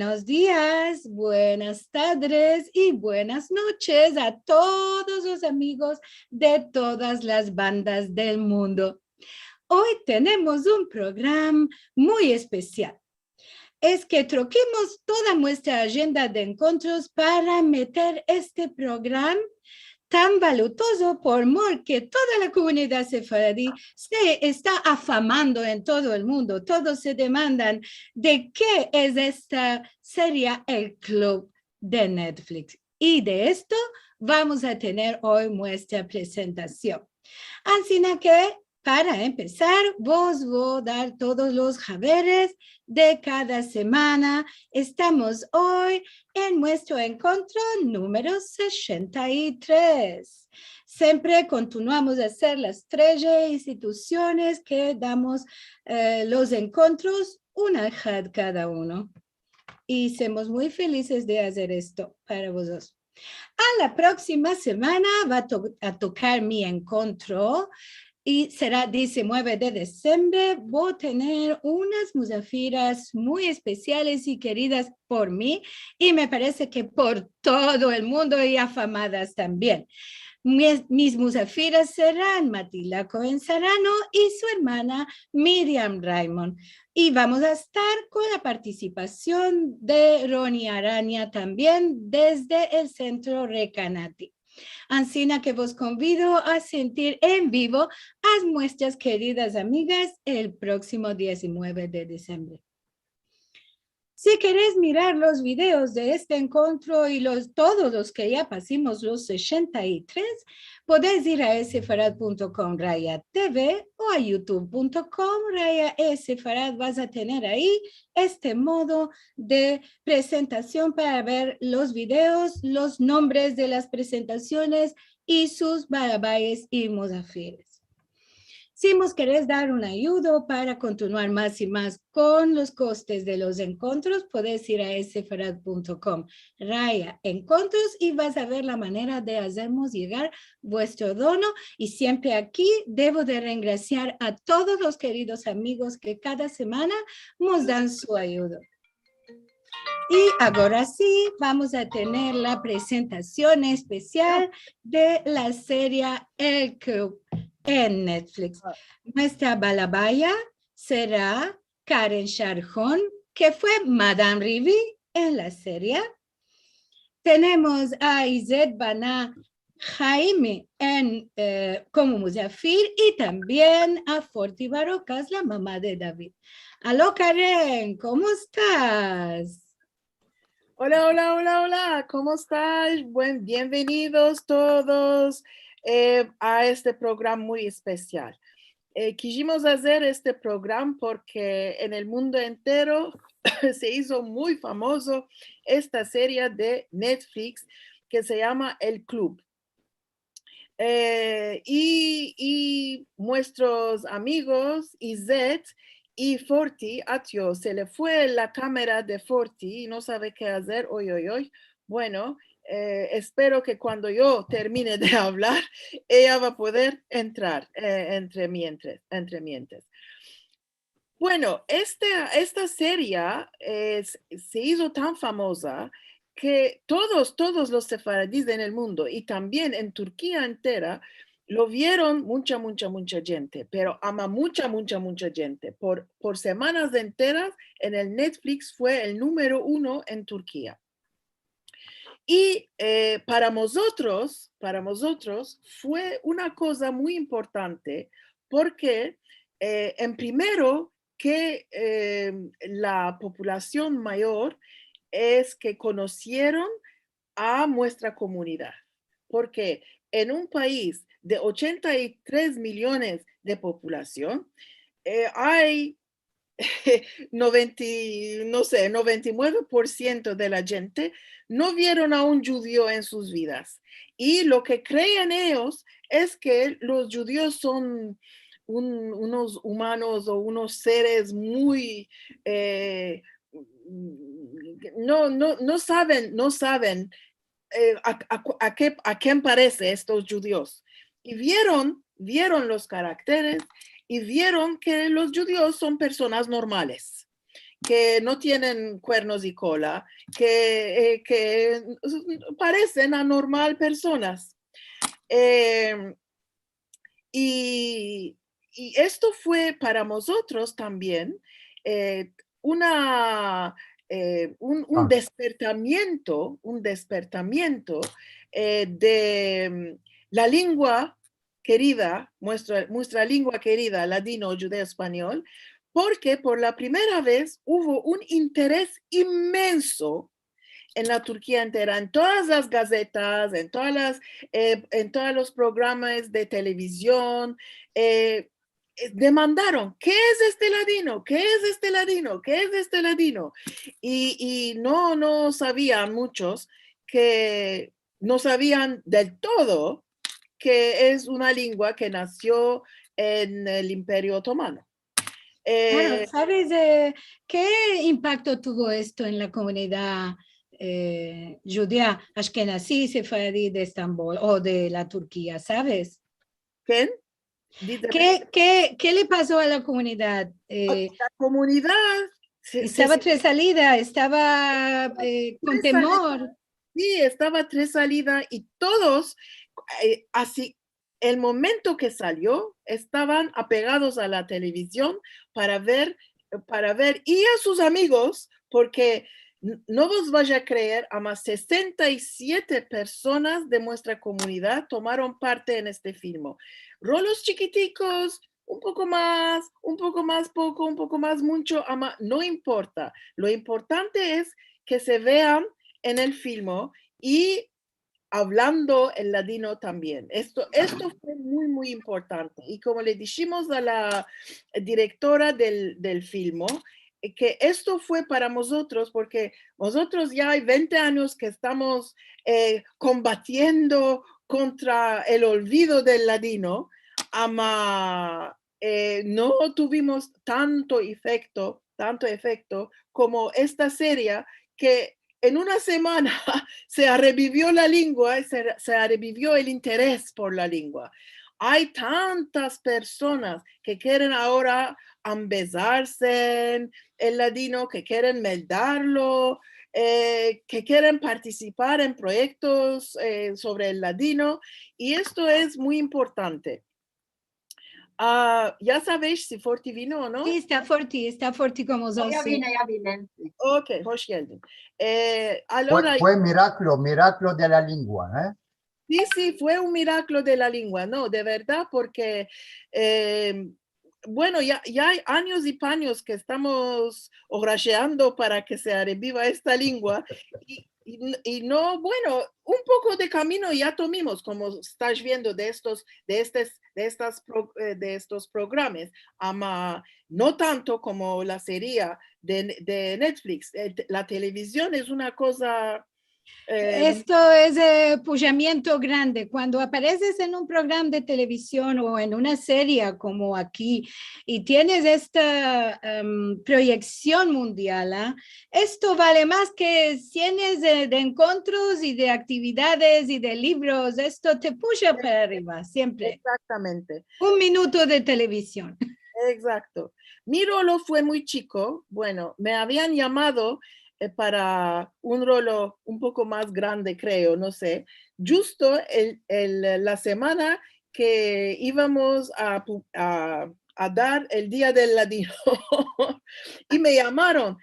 Buenos días, buenas tardes y buenas noches a todos los amigos de todas las bandas del mundo. Hoy tenemos un programa muy especial. Es que troquemos toda nuestra agenda de encuentros para meter este programa tan valuoso porque toda la comunidad sefaradí se está afamando en todo el mundo. Todos se demandan de qué es esta serie El Club de Netflix. Y de esto vamos a tener hoy nuestra presentación. Así que para empezar, vos voy a dar todos los haberes de cada semana. Estamos hoy en nuestro encuentro número 63. Siempre continuamos a hacer las 3 instituciones que damos los encuentros, una cada uno. Y somos muy felices de hacer esto para vosotros. A la próxima semana va a tocar mi encuentro y será 19 de diciembre. Voy a tener unas musafiras muy especiales y queridas por mí y me parece que por todo el mundo y afamadas también. Mis musafiras serán Matilda Cohen Sarano y su hermana Miriam Raymond. Y vamos a estar con la participación de Ronnie Araña también desde el Centro Recanati. Así que vos convido a sentir en vivo a nuestras queridas amigas el próximo 19 de diciembre. Si querés mirar los videos de este encuentro y todos los que ya pasamos los 63, podés ir a sefarad.com/TV o a youtube.com/sefarad. Vas a tener ahí este modo de presentación para ver los videos, los nombres de las presentaciones y sus barabayes y mozafires. Si vos querés dar una ayuda para continuar más y más con los costes de los encuentros, podés ir a sefarad.com/encuentros y vas a ver la manera de hacernos llegar vuestro dono. Y siempre aquí debo de regraciar a todos los queridos amigos que cada semana nos dan su ayuda. Y ahora sí, vamos a tener la presentación especial de la serie El Club en Netflix. Nuestra balabaya será Karen Sharjón, que fue Madame Rivi en la serie. Tenemos a Izet Bana Jaime como Musafir y también a Forti Barocas, la mamá de David. Aló, Karen, ¿cómo estás? Hola, hola, hola, hola, ¿cómo estás? Bienvenidos todos a este programa muy especial. Quisimos hacer este programa porque en el mundo entero se hizo muy famoso esta serie de Netflix que se llama El Club. Y nuestros amigos Izet y Forti, Atio, se le fue la cámara de Forti y no sabe qué hacer. Hoy. Bueno, espero que cuando yo termine de hablar, ella va a poder entrar entre mientras. Bueno, esta serie se hizo tan famosa que todos los sefaradíes en el mundo y también en Turquía entera lo vieron mucha gente, pero ama mucha gente. Por semanas enteras en el Netflix fue el número 1 en Turquía. Y para nosotros fue una cosa muy importante porque en primero que la población mayor es que conocieron a nuestra comunidad, porque en un país de 83 millones de población hay 99% de la gente no vieron a un judío en sus vidas. Y lo que creen ellos es que los judíos son unos humanos o unos seres muy... no saben a quién parece estos judíos. Y vieron los caracteres y vieron que los judíos son personas normales. que no tienen cuernos y cola, que parecen anormal personas. Y, y esto fue para nosotros también eh, una, un despertamiento de la lengua querida, nuestra lengua querida, ladino, judeo, español, porque por la primera vez hubo un interés inmenso en la Turquía entera, en todas las gacetas, en todos los programas de televisión, demandaron, ¿qué es este ladino? ¿Qué es este ladino? ¿Qué es este ladino? Y no sabían muchos que no sabían del todo que es una lengua que nació en el Imperio Otomano. Claro, ¿sabes qué impacto tuvo esto en la comunidad judía ashkenazí, sefaradí de Estambul o de la Turquía? ¿Sabes? ¿Quién? ¿Qué le pasó a la comunidad? La comunidad Estaba tres salida, estaba con temor. Sí, estaba tres salidas y todos, así, el momento que salió, estaban apegados a la televisión para ver y a sus amigos, porque no vos vaya a creer, a más 67 personas de nuestra comunidad tomaron parte en este film. Rolos chiquiticos, un poco más poco, un poco más mucho, ama, no importa. Lo importante es que se vean en el film y hablando el ladino también. Esto fue muy importante. Y como le dijimos a la directora del film, que esto fue para nosotros, porque nosotros ya hay 20 años que estamos combatiendo contra el olvido del ladino, ama, no tuvimos tanto efecto como esta serie que en una semana se revivió la lengua, se revivió el interés por la lengua. Hay tantas personas que quieren ahora empezarse el ladino, que quieren meldarlo, que quieren participar en proyectos sobre el ladino, y esto es muy importante. Ya sabéis si Forti vino o no. Sí, está forti como son. Ya vine. Ok, hoş geldin. Fue milagro de la lengua, ¿eh? Sí, fue un milagro de la lengua, no, de verdad, porque, bueno, ya hay años y paños que estamos orajeando para que se reviva esta lengua y no, bueno, un poco de camino ya tomamos, como estás viendo de estos programas, no tanto como la serie de Netflix. La televisión es una cosa... Esto es pullamiento grande. Cuando apareces en un programa de televisión o en una serie como aquí y tienes esta proyección mundial, esto vale más que cientos de encuentros y de actividades y de libros. Esto te puja para arriba, siempre. Exactamente. Un minuto de televisión. Exacto. Mi rolo fue muy chico. Bueno, me habían llamado para un rolo un poco más grande, creo, no sé. Justo la semana que íbamos a dar el Día del Ladino. Y me llamaron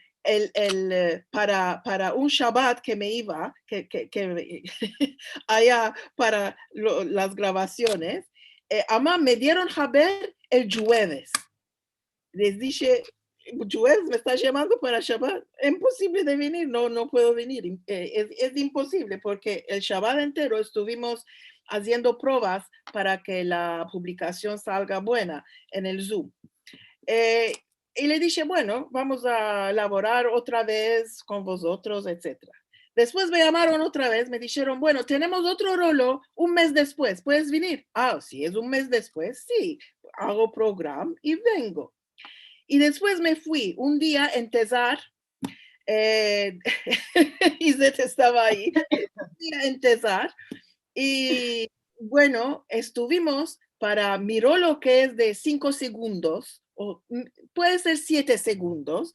para un Shabbat que me iba, allá para las grabaciones. Además, me dieron a ver el jueves. Les dije, jueves me está llamando para Shabbat, es imposible de venir, no puedo venir, es imposible porque el Shabbat entero estuvimos haciendo pruebas para que la publicación salga buena en el Zoom. Y le dije, bueno, vamos a elaborar otra vez con vosotros, etc. Después me llamaron otra vez, me dijeron, bueno, tenemos otro rolo un mes después, ¿puedes venir? Si es un mes después, sí, hago programa y vengo. Y después me fui un día en Tesar, Isette estaba ahí, un día en Tesar, y bueno, estuvimos para miró lo que es de 5 segundos, o puede ser 7 segundos,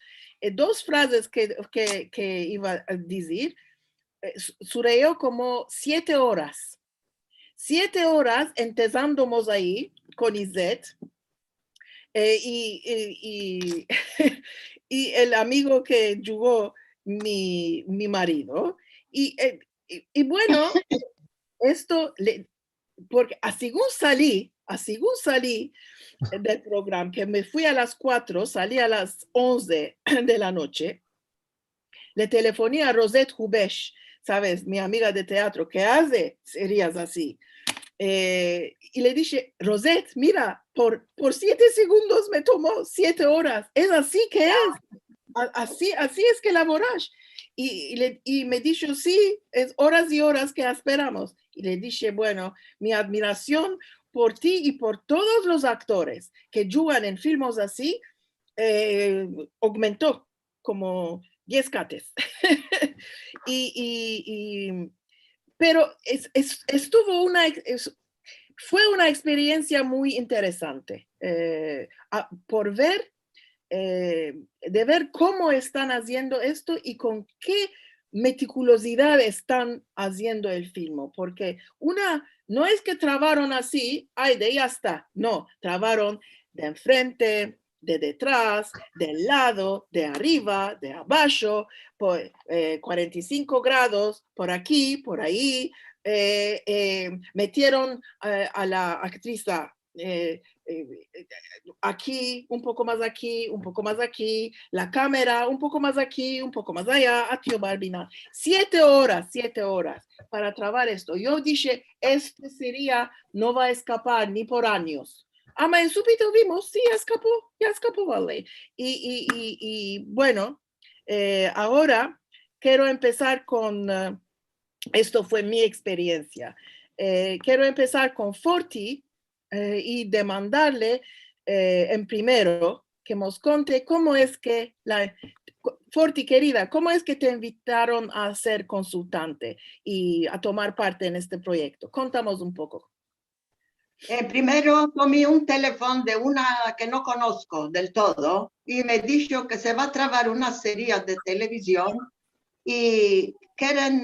dos frases que iba a decir, surgió como 7 horas. 7 horas empezamos ahí con Izet y el amigo que jugó mi marido. Y bueno, esto, porque así salí del programa, que me fui a las 4, salí a las 11 de la noche, le telefoné a Rosette Hubesh, ¿sabes? Mi amiga de teatro, que hace series así. Y le dije, Rosette, mira, por 7 segundos me tomó 7 horas. Es así que es. Así es que laboras. Y me dijo, sí, es horas y horas que esperamos. Y le dije, bueno, mi admiración por ti y por todos los actores que juegan en filmes así aumentó como 10 cates. Pero fue una experiencia muy interesante por ver, de ver cómo están haciendo esto y con qué meticulosidad están haciendo el film, porque no es que trabaron así, ay, de ya está, no, trabaron de enfrente, de detrás, del lado, de arriba, de abajo, por 45 grados, por aquí, por ahí, metieron a la actriz aquí, un poco más aquí, un poco más aquí, la cámara, un poco más aquí, un poco más allá, a tío Barbina. 7 horas para trabajar esto. Yo dije, este sería, no va a escapar ni por años. En súbito vimos, sí, ya escapó, vale. Y bueno, ahora quiero empezar con, esto fue mi experiencia. Quiero empezar con Forti y demandarle en primero que nos conte cómo es que Forti, querida, ¿cómo es que te invitaron a ser consultante y a tomar parte en este proyecto? Contamos un poco. Primero tomé un teléfono de una que no conozco del todo y me dijo que se va a trabar una serie de televisión y quieren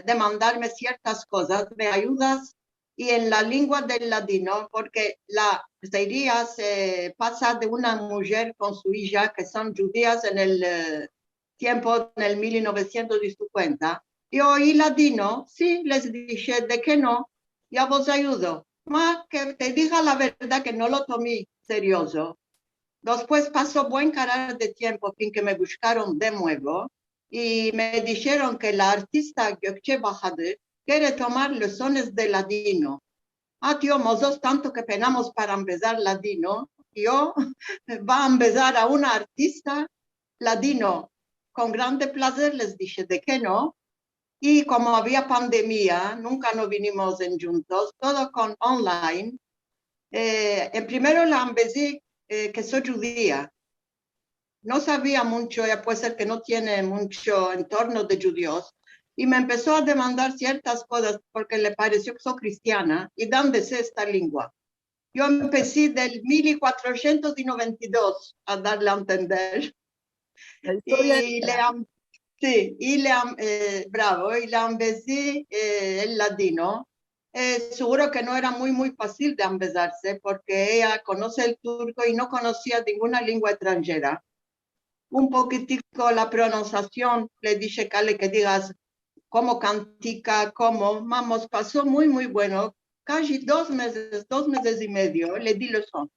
demandarme ciertas cosas, ¿me ayudas? Y en la lengua del ladino, porque la serie se pasa de una mujer con su hija, que son judías en el tiempo, en el 1950. Y oí ladino, sí, les dije, ¿de qué no? Ya vos ayudo. Más que te diga la verdad que no lo tomé serioso. Después pasó buen carácter de tiempo sin que me buscaron de nuevo y me dijeron que la artista Gökçe Bahadır quiere tomar lecciones de ladino. Tío, nosotros tanto que penamos para empezar ladino, yo va a empezar a una artista ladino. Con grande placer les dije, ¿de qué no? Y como había pandemia, nunca nos vinimos en juntos, todo con online. En primero la empecé que soy judía. No sabía mucho, ya puede ser que no tiene mucho entorno de judíos, y me empezó a demandar ciertas cosas porque le pareció que soy cristiana y dónde sé esta lengua. Yo empecé del 1492 a darle a entender. Bravo, y le empecé el ladino. Seguro que no era muy fácil de empezarse porque ella conoce el turco y no conocía ninguna lengua extranjera. Un poquitico la pronunciación, le dije que digas cómo cantica, cómo, vamos, pasó muy bueno. Casi 2 meses y medio, le di lección.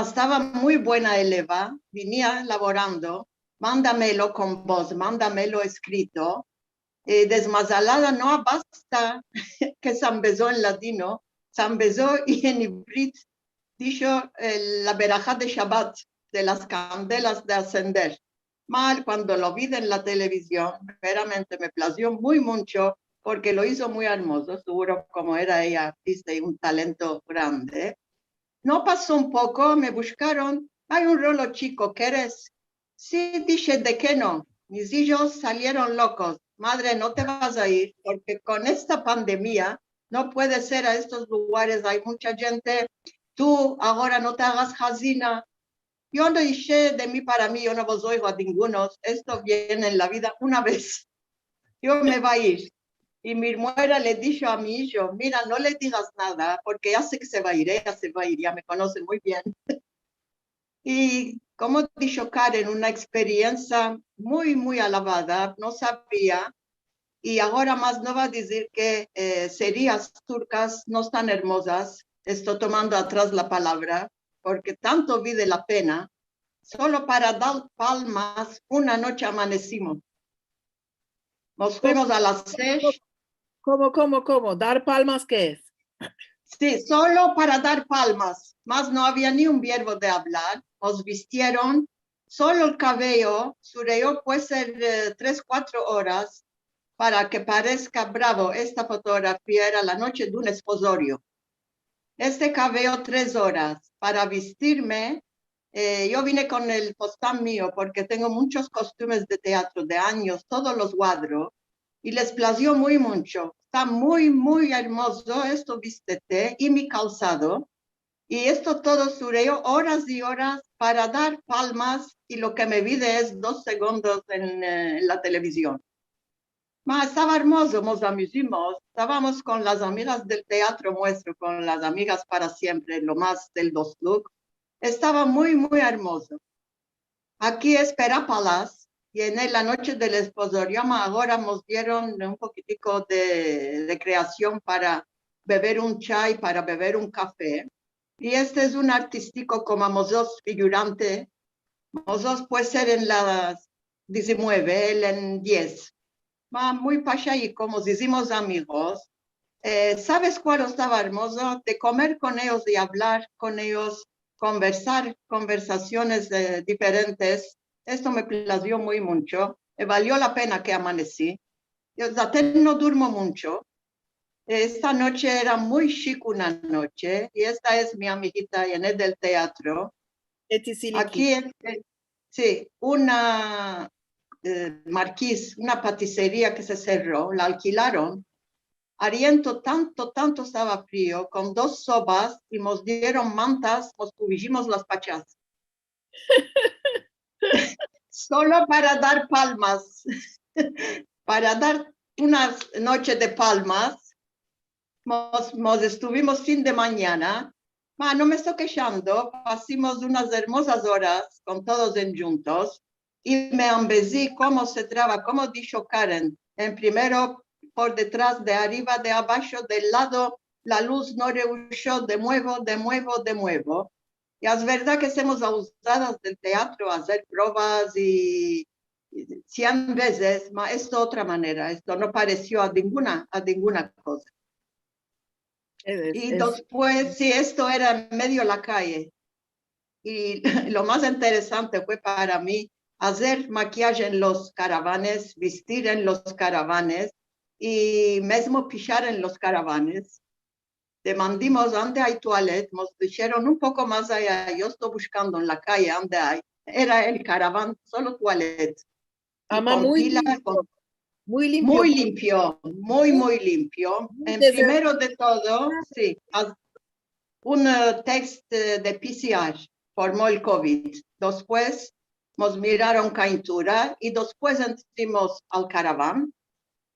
Estaba muy buena eleva, venía laborando, mándamelo con voz, mándamelo escrito. Desmazalada no basta que se empezó en latino, se empezó y en ibrit dijo la verajá de Shabbat, de las candelas de ascender. Mal, cuando lo vi en la televisión, veramente me plació muy mucho porque lo hizo muy hermoso, seguro como era ella artista y un talento grande. No pasó un poco, me buscaron, hay un rolo chico, ¿quieres? Sí, dije, ¿de qué no? Mis hijos salieron locos. Madre, no te vas a ir porque con esta pandemia no puedes ir a estos lugares, hay mucha gente. Tú ahora no te hagas jazina, Yo no dije de mí para mí, yo no vos oigo a ninguno. Esto viene en la vida una vez. Yo me va a ir. Y mi hermana le dijo a mi hijo, mira, no le digas nada, porque ya sé que se va a ir, ella se va a ir, ya me conoce muy bien. Y como dijo Karen, una experiencia muy, muy alabada, no sabía. Y ahora más no va a decir que serías turcas no están hermosas. Estoy tomando atrás la palabra, porque tanto vale la pena. Solo para dar palmas, una noche amanecimos. Nos fuimos a las 6. ¿Cómo? ¿Dar palmas qué es? Sí, solo para dar palmas. Más no había ni un verbo de hablar. Nos vistieron, solo el cabello, sureo puede ser 3-4 horas para que parezca bravo. Esta fotografía era la noche de un esposorio. Este cabello 3 horas para vestirme. Yo vine con el postán mío porque tengo muchos costumes de teatro de años, todos los cuadros, y les plació muy mucho. Está muy, muy hermoso esto vístete y mi calzado. Y esto todo sureo horas y horas para dar palmas y lo que me vide es 2 segundos en la televisión. Estaba hermoso, nos amusimos. Estábamos con las amigas del teatro nuestro, con las amigas para siempre, lo más del dos look. Estaba muy, muy hermoso. Aquí es Perapalas y en la noche del esposorio ahora nos dieron un poquitico de creación para beber un chai, para beber un café. Y este es un artístico como dos figurante. Nosotros puede ser en las 19, él en 10. Muy pasha y como decimos amigos. ¿Sabes cuál estaba hermoso? De comer con ellos, de hablar con ellos, conversar, conversaciones diferentes. Esto me plació muy mucho. Valió la pena que amanecí. Yo no durmo mucho. Esta noche era muy chic una noche y esta es mi amiguita Yanet del teatro. Aquí, sí, una Marquís, una paticería que se cerró, la alquilaron. Ariento tanto estaba frío, con 2 sobas y nos dieron mantas, nos cubrimos las pachas. Solo para dar palmas, para dar una noche de palmas, nos estuvimos fin de mañana. No me estoy quejando, pasamos unas hermosas horas con todos en juntos y me embellecí cómo se traba, como dijo Karen, en primero por detrás, de arriba, de abajo, del lado, la luz no rehuyó, de nuevo. Y es verdad que somos abusadas del teatro, hacer pruebas y 100 veces, pero esto otra manera, esto no pareció a ninguna cosa. Y después, sí, esto era en medio de la calle. Y lo más interesante fue para mí hacer maquillaje en los caravanes, vestir en los caravanes y mismo pichar en los caravanes. Demandimos dónde hay toilet, nos dijeron un poco más allá, yo estoy buscando en la calle dónde hay. Era el caraván, solo toilet. Muy limpio. Muy limpio, muy limpio. Primero de todo, sí, un test de PCR formó el COVID. Después nos miraron caintura y después entramos al caraván.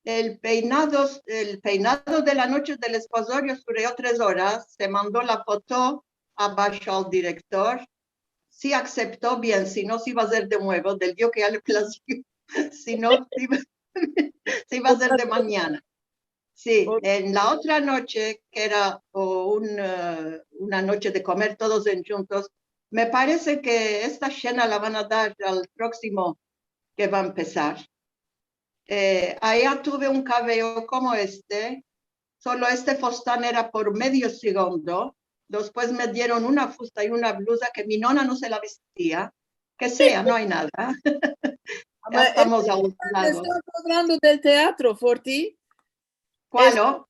El peinado de la noche del esposorio duró 3 horas. Se mandó la foto abajo al director. Sí aceptó bien, si no se iba a hacer de nuevo, del día que ya le plació. Si no, se iba a hacer de mañana. Sí, en la otra noche, que era una noche de comer todos juntos, me parece que esta cena la van a dar al próximo que va a empezar. Allá tuve un cabello como solo este fostán era por medio segundo. Después me dieron una fusta y una blusa que mi nona no se la vestía. Que sea, no hay nada. Ya estamos abusados. Estamos hablando del teatro, Forti. ¿Cuál?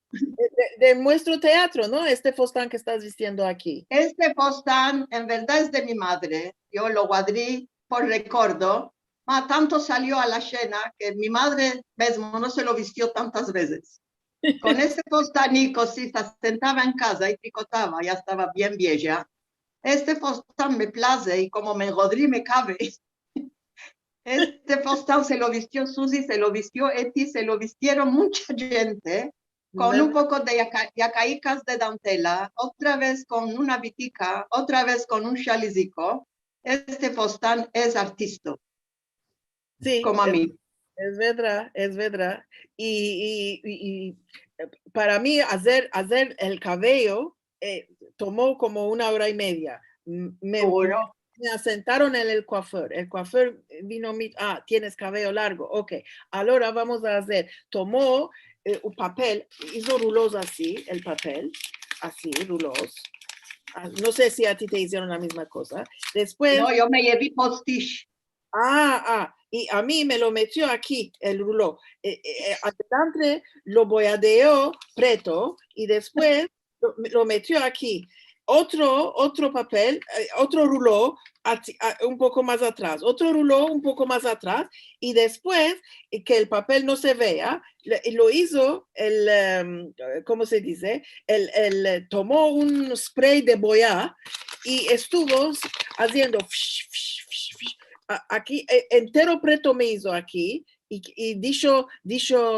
De nuestro teatro, ¿no? Este fostán que estás vistiendo aquí. Este fostán en verdad es de mi madre. Yo lo guardé por recuerdo. Tanto salió a la cena que mi madre mismo no se lo vistió tantas veces. Con este fostánico, sí, se sentaba en casa y picotaba, ya estaba bien vieja. este fostán me place y como me engodrí me cabe. Este fostán se lo vistió Susi, se lo vistió Eti, se lo vistieron mucha gente, con un poco de yacaicas de dantela, otra vez con una vitica, otra vez con un chalizico. Este fostán es artista, Sí, como a mí. es verdad, es verdad. Y para mí hacer el cabello tomó como 1 hora y media. Me asentaron en el coiffeur. El coiffeur vino, tienes cabello largo. Ok, ahora vamos a hacer. Tomó un papel, hizo rulos así, el papel, así, rulos. No sé si a ti te hicieron la misma cosa. Después. No, yo me llevé postiche. Y a mí me lo metió aquí, el ruló. Adelante lo boyadeó preto y después lo metió aquí. Otro papel, otro ruló un poco más atrás, otro ruló un poco más atrás y después que el papel no se vea, lo hizo ¿cómo se dice? Tomó un spray de boya y estuvo haciendo aquí, entero preto me hizo aquí, y dicho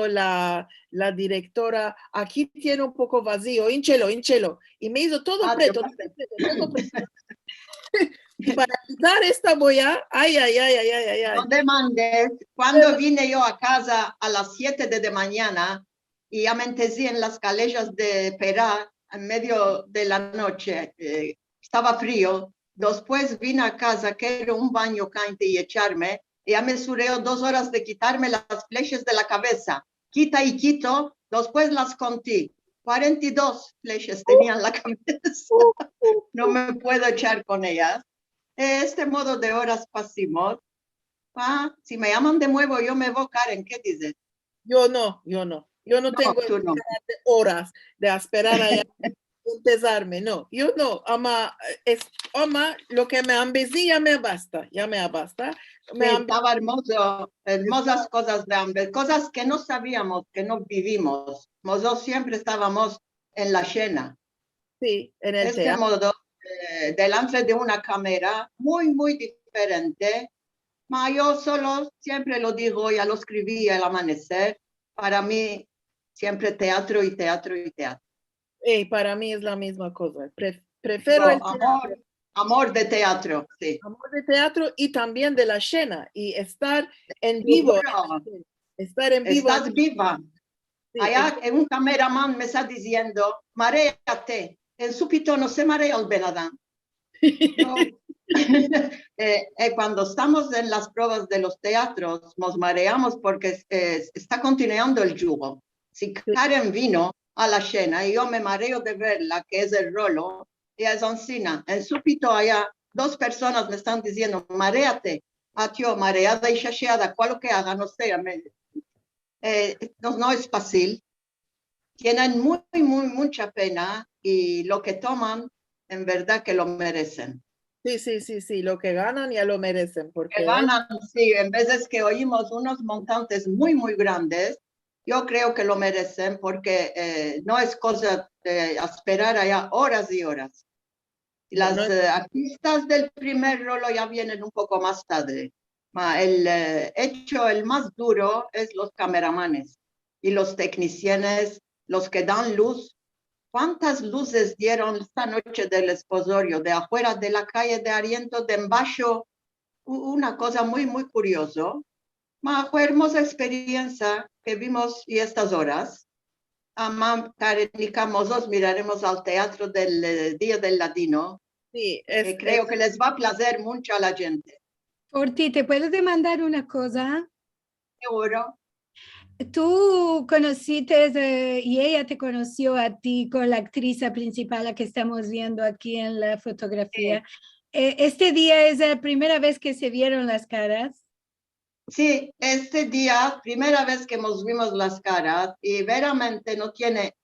la directora, aquí tiene un poco vacío, hinchelo, y me hizo todo preto, todo preto. Y para quitar esta boya, ay. No demandes. Cuando vine yo a casa a las 7 de la mañana y ya me entesí en las calles de Perá en medio de la noche, estaba frío. Después vine a casa, quiero un baño caliente y echarme. Y ya me sureo 2 horas de quitarme las flechas de la cabeza. Quita y quito, después las conté. 42 flechas tenía en la cabeza. No me puedo echar con ellas. Este modo de horas pasamos. Si me llaman de nuevo, yo me voy, Karen. ¿Qué dices? Yo no tengo horas de esperar a empezarme, no, yo no, ama, lo que me ambecé ya me basta. Estaba hermoso, hermosas cosas de hambre, cosas que no sabíamos, que no vivimos. Nosotros siempre estábamos en la cena. Sí, en el teatro. Modo, delante de una cámara, muy, muy diferente. Yo solo siempre lo digo, ya lo escribí al amanecer. Para mí, siempre teatro y teatro y teatro. Para mí es la misma cosa. Prefiero el teatro. Amor de teatro, sí. Amor de teatro y también de la escena y estar en vivo. Estar en vivo. Estás viva. Sí, allá un cameraman me está diciendo, maréate. En súbito no se marea el Benadán. No. Cuando estamos en las pruebas de los teatros, nos mareamos porque está continuando el yugo. Si Karen vino a la escena y yo me mareo de verla, que es el rolo, y es Oncina. En súbito allá, 2 personas me están diciendo, maréate. Tío, mareada y chacheada, ¿cuál lo que haga? No sé. No es fácil. Tienen mucha pena y lo que toman, en verdad que lo merecen. Sí, lo que ganan ya lo merecen. Porque ganan, sí, en veces que oímos unos montantes muy grandes, yo creo que lo merecen porque no es cosa de esperar allá horas y horas. Las artistas del primer rolo ya vienen un poco más tarde. El hecho, el más duro es los cameramanes y los technicianes, los que dan luz. ¿Cuántas luces dieron esta noche del esposorio, de afuera de la calle de Ariento, de Embaixo? Una cosa muy curiosa. Fue hermosa experiencia que vimos y estas horas. Karen y Camosos miraremos al teatro del Día del Latino. Sí, creo que les va a placer mucho a la gente. Orti, ¿te puedo demandar una cosa? Seguro. Tú conociste y ella te conoció a ti con la actriz principal a que estamos viendo aquí en la fotografía. Sí. ¿Este día es la primera vez que se vieron las caras? Sí, este día, primera vez que nos vimos las caras y veramente no tiene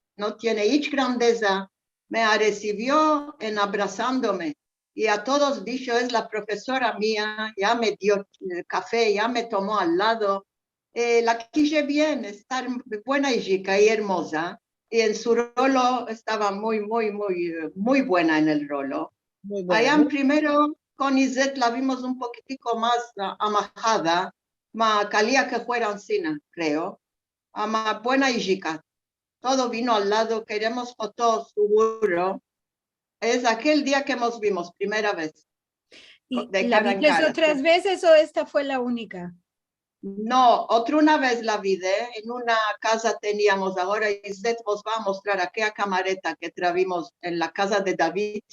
grandeza. Me recibió en abrazándome y a todos dicho, es la profesora mía, ya me dio café, ya me tomó al lado. La quise bien, estar buena y chica y hermosa. Y en su rolo estaba muy buena en el rolo. Muy bueno. Allá primero con Isette la vimos un poquitico más amajada, más calía que fuera cine, creo. Más buena y chica. Todo vino al lado, queremos fotos, seguro. Es aquel día que nos vimos, primera vez. ¿Y De la cara en viste cara. otras veces o esta fue la única? No, otra una vez la vi, en una casa teníamos, ahora Isette os va a mostrar aquella camareta que travimos en la casa de David.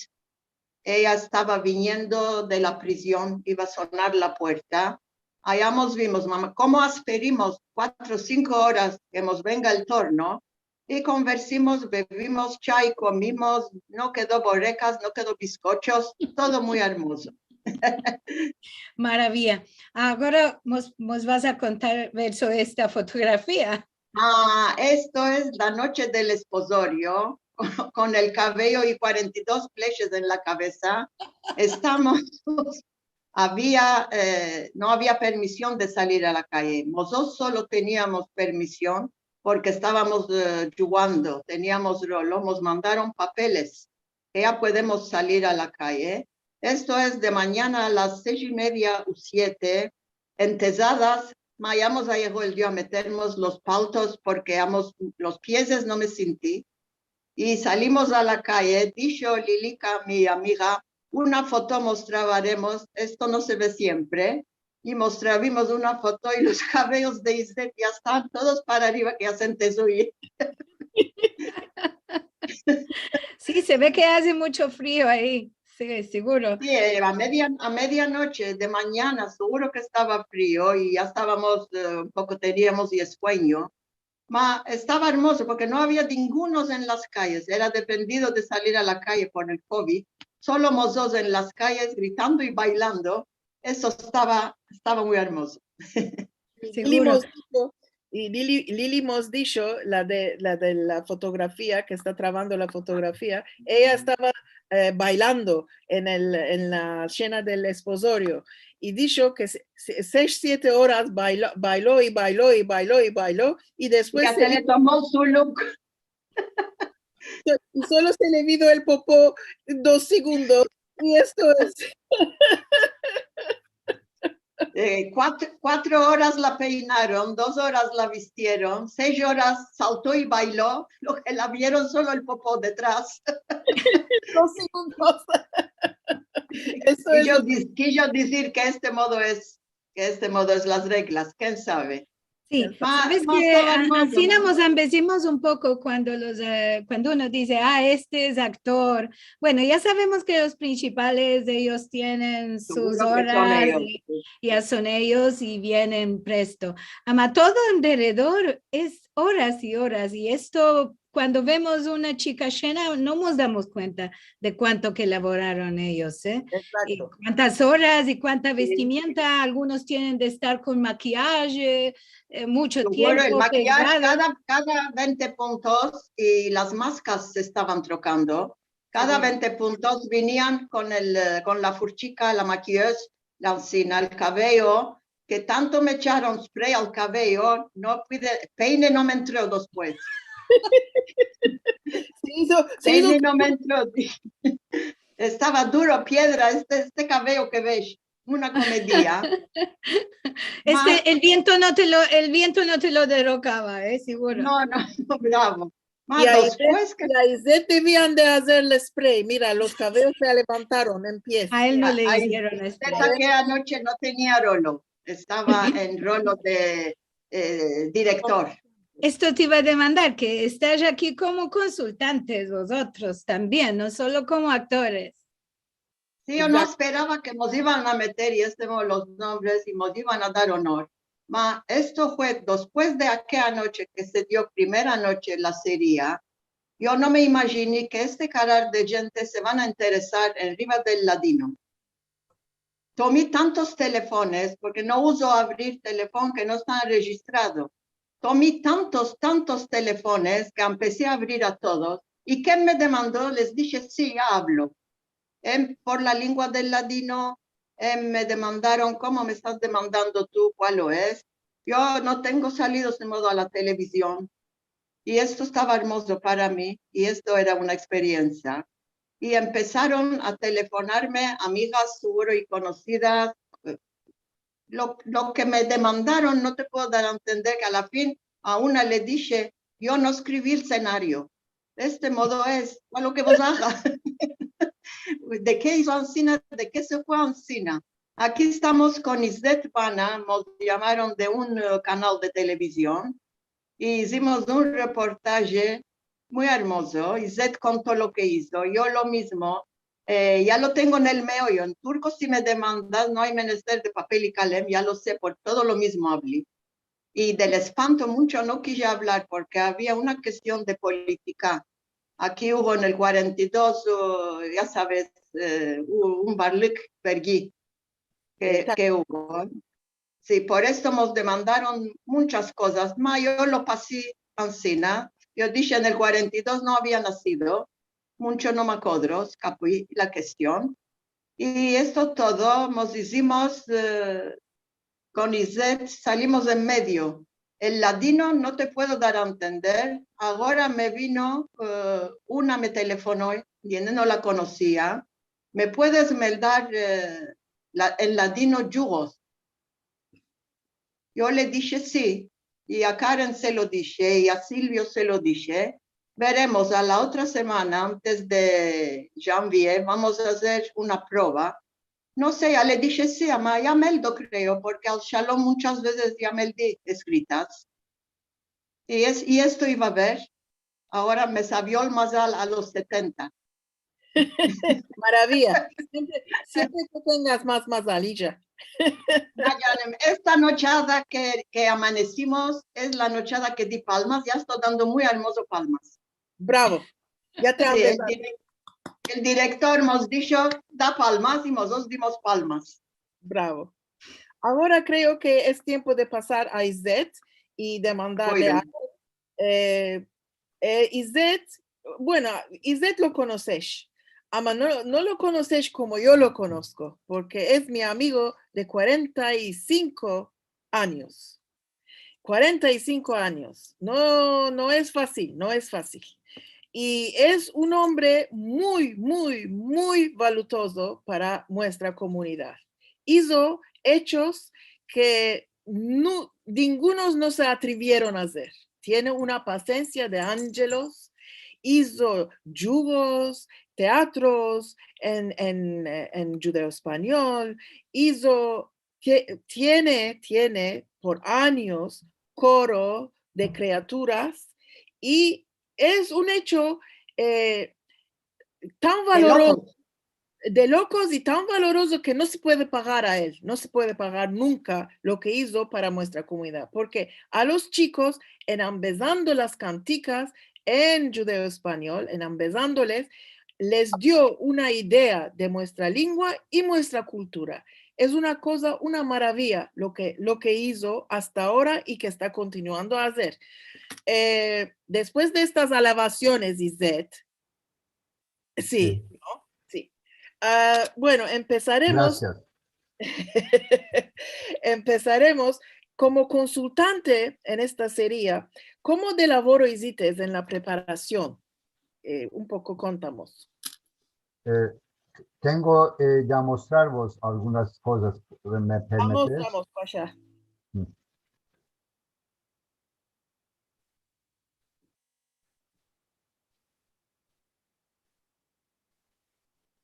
Ella estaba viniendo de la prisión, iba a sonar la puerta. Allá nos vimos, mamá, cómo esperimos 4 o 5 horas que nos venga el turno y conversamos, bebimos chai, comimos, no quedó borrecas, no quedó bizcochos, todo muy hermoso. Maravilla. Ahora nos vas a contar verso esta fotografía. Esto es la noche del esposorio, con el cabello y 42 flechas en la cabeza. Estamos, no había permisión de salir a la calle. Nosotros solo teníamos permisión porque estábamos jugando, teníamos rolo, nos mandaron papeles, que ya podemos salir a la calle. Esto es de mañana a las 6:30 o 7, en Tesadas. Mayamos a llegó el día a meternos los paltos porque los pies no me sentí. Y salimos a la calle, dijo Lilica, mi amiga, una foto mostraremos, esto no se ve siempre, y mostramos una foto y los cabellos de Isette ya están todos para arriba, que ya se huir. Sí, se ve que hace mucho frío ahí, sí, seguro. Sí, a medianoche de mañana seguro que estaba frío y ya estábamos, un poco teníamos y sueño. Estaba hermoso porque no había ninguno en las calles, era dependido de salir a la calle por el COVID, solo dos en las calles gritando y bailando, eso estaba muy hermoso. Seguro. Lili hemos dicho, la de la fotografía, que está trabando la fotografía, ella estaba bailando en la cena del esposorio y dicho que 6-7 horas bailó y después ya se le tomó su look. Y solo se le vio el popó 2 segundos y esto es 4 horas la peinaron, 2 horas la vistieron, 6 horas saltó y bailó, lo que la vieron solo el popó detrás. 2 segundos. Quiso decir que este modo es las reglas, quién sabe. Sí, sabes que así nos embecimos un poco cuando uno dice, este es actor. Bueno, ya sabemos que los principales de ellos tienen sus horas y ya son ellos y vienen presto. Todo alrededor es horas y horas y esto, cuando vemos una chica llena, no nos damos cuenta de cuánto que elaboraron ellos, y cuántas horas y cuánta vestimenta, algunos tienen de estar con maquillaje, mucho tiempo. El maquillaje, cada 20 puntos y las máscaras se estaban trocando. Cada 20 puntos venían con la furchica, la maquillaje, la encina, el cabello, que tanto me echaron spray al cabello, peine no me entró después. Peine no me entró. Estaba duro, piedra, este cabello que ves. Una comedia. El viento no te lo derrocaba, seguro. No, bravo. Y a Isette debían de hacerle spray. Mira, los cabellos se levantaron en pies. A él no le hicieron spray. Que anoche no tenía rolo. Estaba en rolo de director. Esto te iba a demandar, que estás aquí como consultantes vosotros también, no solo como actores. Sí, yo no esperaba que nos iban a meter y los nombres y nos iban a dar honor. Esto fue después de aquella noche que se dio primera noche la serie. Yo no me imaginé que este carácter de gente se van a interesar en Riva del Ladino. Tomé tantos teléfonos, porque no uso abrir teléfono que no están registrados. Tomé tantos teléfonos que empecé a abrir a todos. ¿Y quién me demandó? Les dije, sí, hablo. Por la lengua del ladino, me demandaron, ¿cómo me estás demandando tú? ¿Cuál lo es? Yo no tengo salidos de modo a la televisión. Y esto estaba hermoso para mí, y esto era una experiencia. y empezaron a telefonarme amigas seguro y conocidas. Lo que me demandaron, no te puedo dar a entender que a la fin a una le dije, yo no escribí el escenario. De este modo es, a lo que vos hagas. ¿De qué hizo Ancina? ¿De qué se fue Ancina? Aquí estamos con Isdet Pana, nos llamaron de un canal de televisión y hicimos un reportaje muy hermoso. Isdet contó lo que hizo, yo lo mismo. Ya lo tengo en el meollo. En turco, si me demandas, no hay menester de papel y calem, ya lo sé, por todo lo mismo hablé. Y del espanto mucho no quise hablar porque había una cuestión de política. Aquí hubo en el 42, ya sabes, un barlık vergui que hubo. Sí, por esto nos demandaron muchas cosas. Yo lo pasé Ancina. Yo dije en el 42 no había nacido. Mucho no me acuerdo, escapé la cuestión. Y esto todo nos hicimos con Iset, salimos en medio. El ladino no te puedo dar a entender. Ahora me vino, una me telefonó, y no la conocía. ¿Me puedes mandar el ladino yugos? Yo le dije sí, y a Karen se lo dije, y a Silvio se lo dije. Veremos a la otra semana, antes de janvier, vamos a hacer una prueba. No sé, ya le dije sí, a Meldo creo, porque al Shalom muchas veces ya me di escritas. Y esto iba a ver, ahora me sabió el mazal a los 70. Maravilla. Siempre que tengas más alilla. Esta nochada que amanecimos es la nochada que di palmas, ya estoy dando muy hermoso palmas. Bravo. Ya te sí, el director nos dijo, da palmas y nosotros dimos palmas. Bravo. Ahora creo que es tiempo de pasar a Isdet y demandarle a Isdet. Bueno, Isdet lo conoces. Ama no lo conoces como yo lo conozco, porque es mi amigo de 45 años. 45 años. No es fácil, no es fácil. Y es un hombre muy, muy, muy valuoso para nuestra comunidad. Hizo hechos que ningunos no se atrevieron a hacer. Tiene una paciencia de ángelos, hizo yugos, teatros en judeo español, tiene por años coro de criaturas y es un hecho tan valoroso, de locos y tan valoroso que no se puede pagar a él, no se puede pagar nunca lo que hizo para nuestra comunidad, porque a los chicos, en empezando las canticas en judeo español, en empezándoles, les dio una idea de nuestra lengua y nuestra cultura. Es una cosa, una maravilla lo que hizo hasta ahora y que está continuando a hacer. Después de estas alabaciones, Isdet, sí, ¿no? Sí. Bueno, empezaremos. Gracias. Empezaremos como consultante en esta serie. ¿Cómo de laboro hiciste en la preparación? Un poco contamos. Tengo ya mostraros algunas cosas. ¿Me permites? Vamos para allá.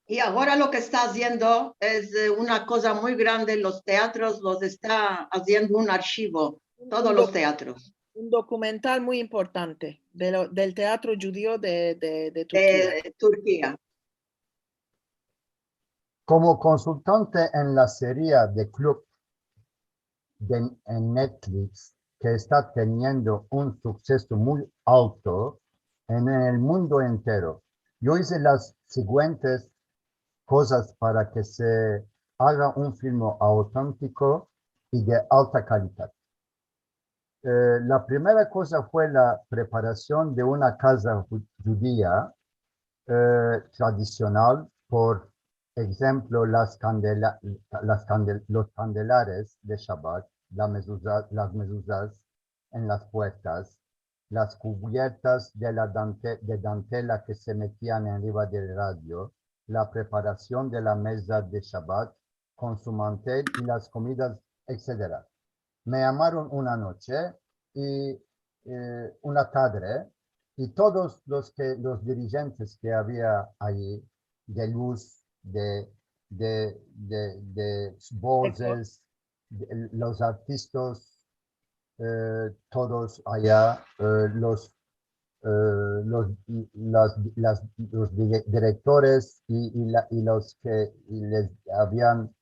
Y ahora lo que está haciendo es una cosa muy grande. Los teatros los está haciendo un archivo, todos los teatros. Un documental muy importante del teatro judío de Turquía. Turquía. Como consultante en la serie de Club en Netflix, que está teniendo un suceso muy alto en el mundo entero, yo hice las siguientes cosas para que se haga un film auténtico y de alta calidad. La primera cosa fue la preparación de una casa judía tradicional, por ejemplo, los candelares de Shabbat, las mezuzas en las puertas, las cubiertas de de dantela que se metían arriba del radio, la preparación de la mesa de Shabbat con su mantel y las comidas, etc. Me llamaron una noche y una tarde y todos los dirigentes que había allí, de luz, de voces, los artistas, todos allá, los directores y los que les habían,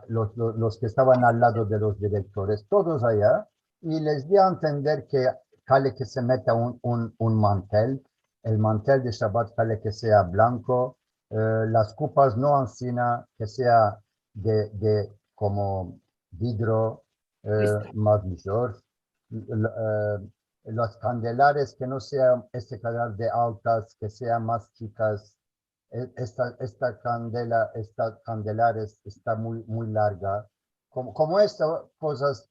los que estaban al lado de los directores, todos allá, y les di a entender que cale que se meta un mantel, el mantel de Shabbat cale que sea blanco, las copas no ancina, que sea de como vidrio más mayor, los candelares que no sean este canal de altas, que sean más chicas. Esta candelares está muy larga. Como estas cosas,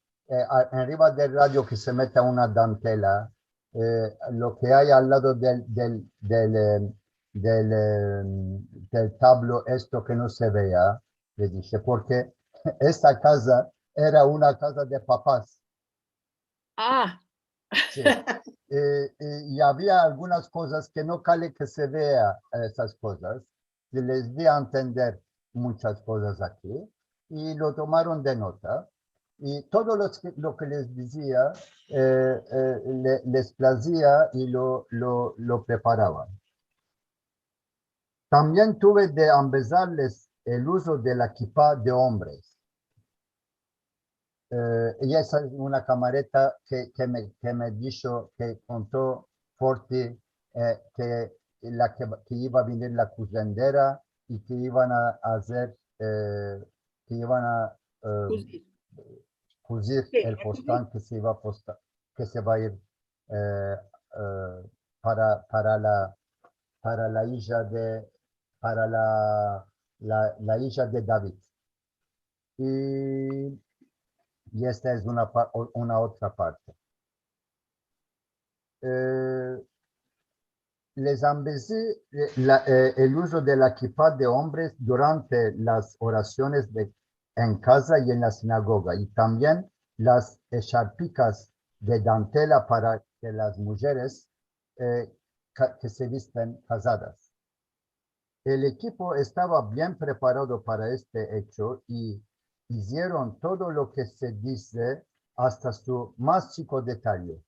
arriba del radio que se meta una dantela, lo que hay al lado del tablo, esto que no se vea, le dije, porque esta casa era una casa de papás. Ah, Sí. Y había algunas cosas que no cale que se vea esas cosas. Y les di a entender muchas cosas aquí y lo tomaron de nota. Y todo lo que les decía les placía y lo preparaban. También tuve de empezarles el uso de la kippah de hombres. Y esa es una camareta que me dijo, que contó Forti, que iba a venir la curandera y que iban a hacer, que iban a cosir sí, el postán que se iba a que se va a ir para la hija de, para la hija de David. Y esta es una otra parte. Les empecé el uso de la kippah de hombres durante las oraciones en casa y en la sinagoga, y también las echarpicas de dantela para que las mujeres que se visten casadas. El equipo estaba bien preparado para este hecho y hicieron todo lo que se dice hasta su más chico detalle.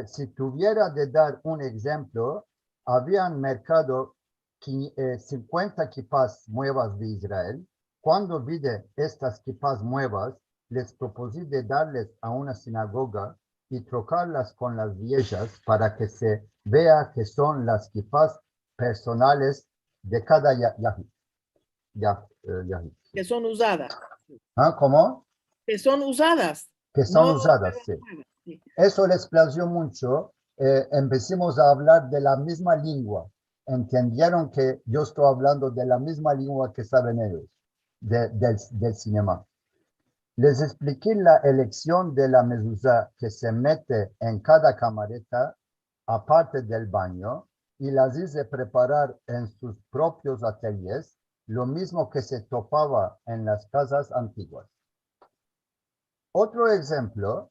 Si tuviera de dar un ejemplo, habían mercado 50 kippahs nuevas de Israel. Cuando vi estas kippahs nuevas, les propuse de darles a una sinagoga y trocarlas con las viejas para que se vea que son las kippahs personales de cada yahid. que son usadas. ¿Ah, cómo? Que son usadas. Que son No, usadas, sí. sí. Eso les plació mucho. Empecemos a hablar de la misma lengua. Entendieron que yo estoy hablando de la misma lengua que saben ellos, del cinema. Les expliqué la elección de la mezuzá que se mete en cada camareta, aparte del baño, y las hice preparar en sus propios ateliers, lo mismo que se topaba en las casas antiguas. Otro ejemplo,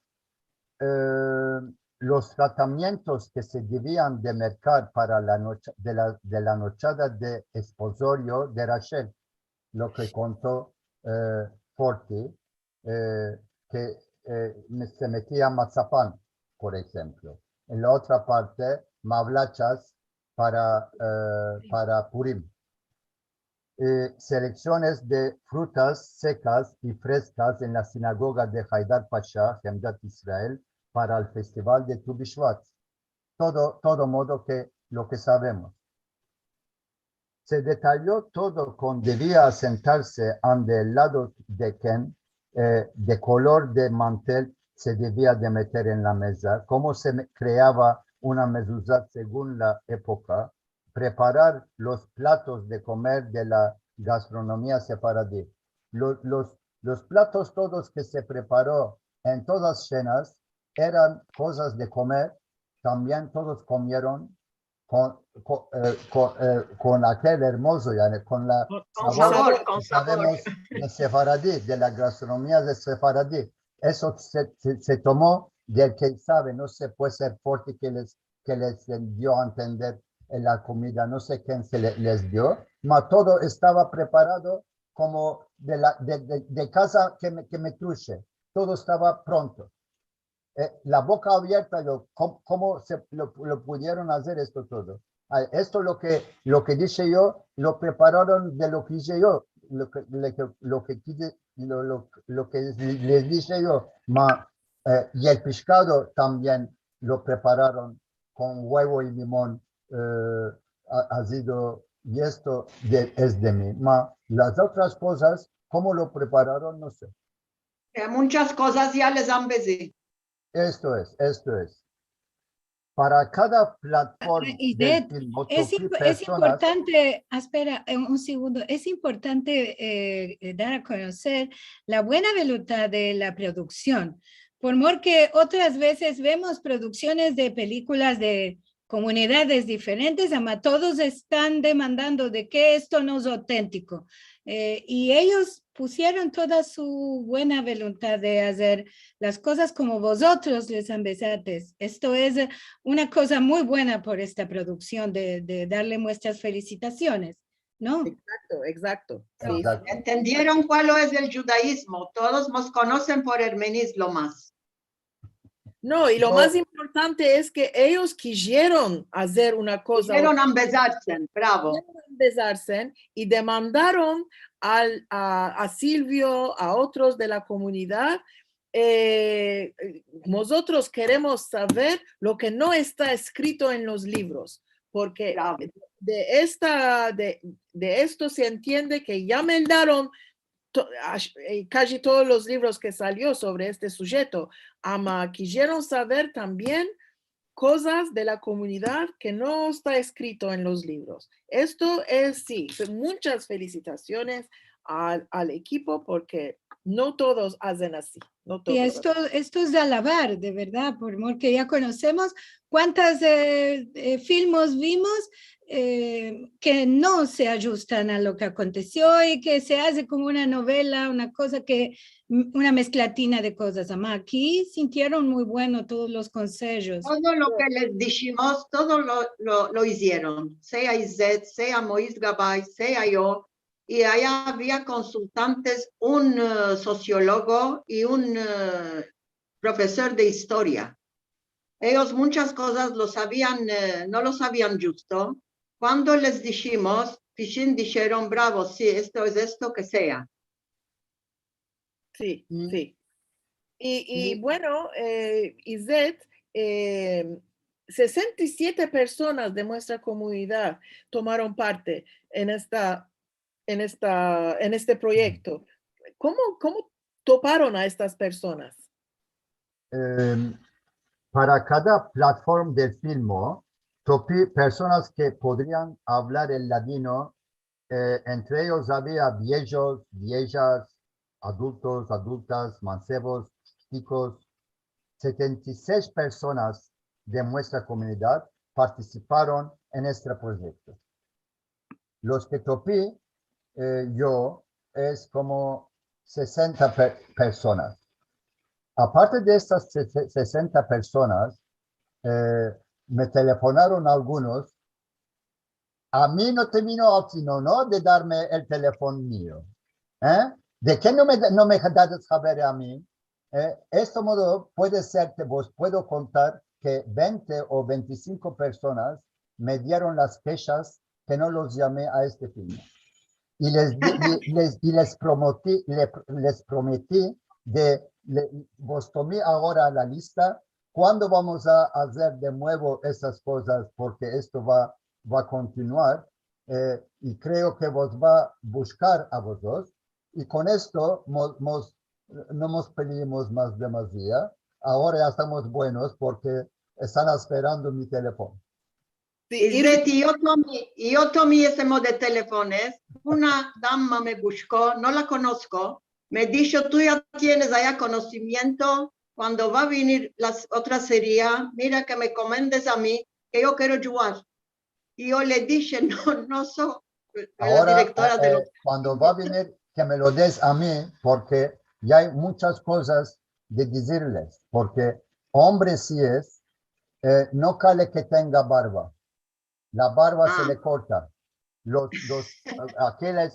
los tratamientos que se debían de mercar para la nochada de esposorio de Rachel, lo que contó Forti, que se metía mazapán, por ejemplo. En la otra parte, mablachas para Purim. Selecciones de frutas secas y frescas en la sinagoga de Haidar Pasha, Hemdat Israel, para el festival de Tu Bishvat. Todo modo que lo que sabemos. Se detalló todo con debía sentarse ante el lado de Ken, de color de mantel se debía de meter en la mesa, cómo se creaba una mezuzá según la época, preparar los platos de comer de la gastronomía sefaradí. Los platos todos que se preparó en todas cenas eran cosas de comer también todos comieron con aquel hermoso, yani, con la Con sabor, con que sabor. sabemos de Sefaradí, de la gastronomía de Sefaradí. Eso se tomó del que sabe, no se puede ser fuerte que les dio a entender en la comida, no sé quién les dio, pero todo estaba preparado como de casa que me truche, todo estaba pronto. La boca abierta, ¿cómo lo pudieron hacer esto todo? Esto lo que dije yo, lo prepararon de lo que dije yo, lo que les dije yo, y el pescado también lo prepararon con huevo y limón, ha sido, y esto es de mí. Las otras cosas, ¿cómo lo prepararon? No sé. Muchas cosas ya les han vencido. Esto es. Para cada plataforma del film, Es importante, espera un segundo, es importante dar a conocer la buena voluntad de la producción, porque otras veces vemos producciones de películas de comunidades diferentes, ama todos están demandando de que esto no es auténtico. Y ellos pusieron toda su buena voluntad de hacer las cosas como vosotros les ambesates. Esto es una cosa muy buena por esta producción de darle muestras felicitaciones, ¿no? Exacto. Sí. Exacto. Entendieron cuál es el judaísmo. Todos nos conocen por Hermenis lo más. No, y lo más importante es que ellos quisieron hacer una cosa. Quisieron embesarse, bravo. Embesarse y demandaron a Silvio, a otros de la comunidad. Nosotros queremos saber lo que no está escrito en los libros, porque Bravo. de esto se entiende que ya mandaron casi todos los libros que salió sobre este sujeto, ama quisieron saber también cosas de la comunidad que no está escrito en los libros. Esto es, sí, muchas felicitaciones al equipo porque no todos hacen así. No todos. Y esto es de alabar, de verdad, porque ya conocemos cuántas filmes vimos que no se ajustan a lo que aconteció y que se hace como una novela, una cosa una mezclatina de cosas. Ama, aquí sintieron muy bueno todos los consejos. Todo lo que les dijimos, todo lo hicieron, sea Izet, sea Moïse Gabay, sea yo. Y allá había consultantes, un sociólogo y un profesor de historia. Ellos muchas cosas lo sabían, no lo sabían justo. Cuando les dijimos, dijeron, bravo, sí, esto es esto que sea. Sí, sí. Y bueno, Izet, 67 personas de nuestra comunidad tomaron parte en este proyecto. ¿Cómo toparon a estas personas? Para cada plataforma del film, topé personas que podrían hablar el ladino. Entre ellos había viejos, viejas, adultos, adultas, mancebos, chicos. 76 personas de nuestra comunidad participaron en este proyecto. Los que topé yo es como 60 personas. Aparte de estas 60 personas, me telefonaron algunos. A mí no terminó opción, ¿no? De darme el teléfono mío. ¿De qué no me das saber a mí? Este modo puede ser que vos puedo contar que 20 o 25 personas me dieron las quejas que no los llamé a este film. Y les prometí vos tomé ahora la lista, ¿cuándo vamos a hacer de nuevo esas cosas? Porque esto va a continuar y creo que vos va a buscar a vosotros y con esto no nos pedimos más demasiado. Ahora ya estamos buenos porque están esperando mi teléfono. Sí, yo tomé ese modo de teléfonos. Una dama me buscó, no la conozco. Me dijo, tú ya tienes allá conocimiento cuando va a venir la otra serie, mira que me comendes a mí, que yo quiero jugar. Y yo le dije, no soy la Ahora, directora de los... cuando va a venir, que me lo des a mí, porque ya hay muchas cosas de decirles, porque hombre sí es, no cale que tenga barba. La barba se le corta.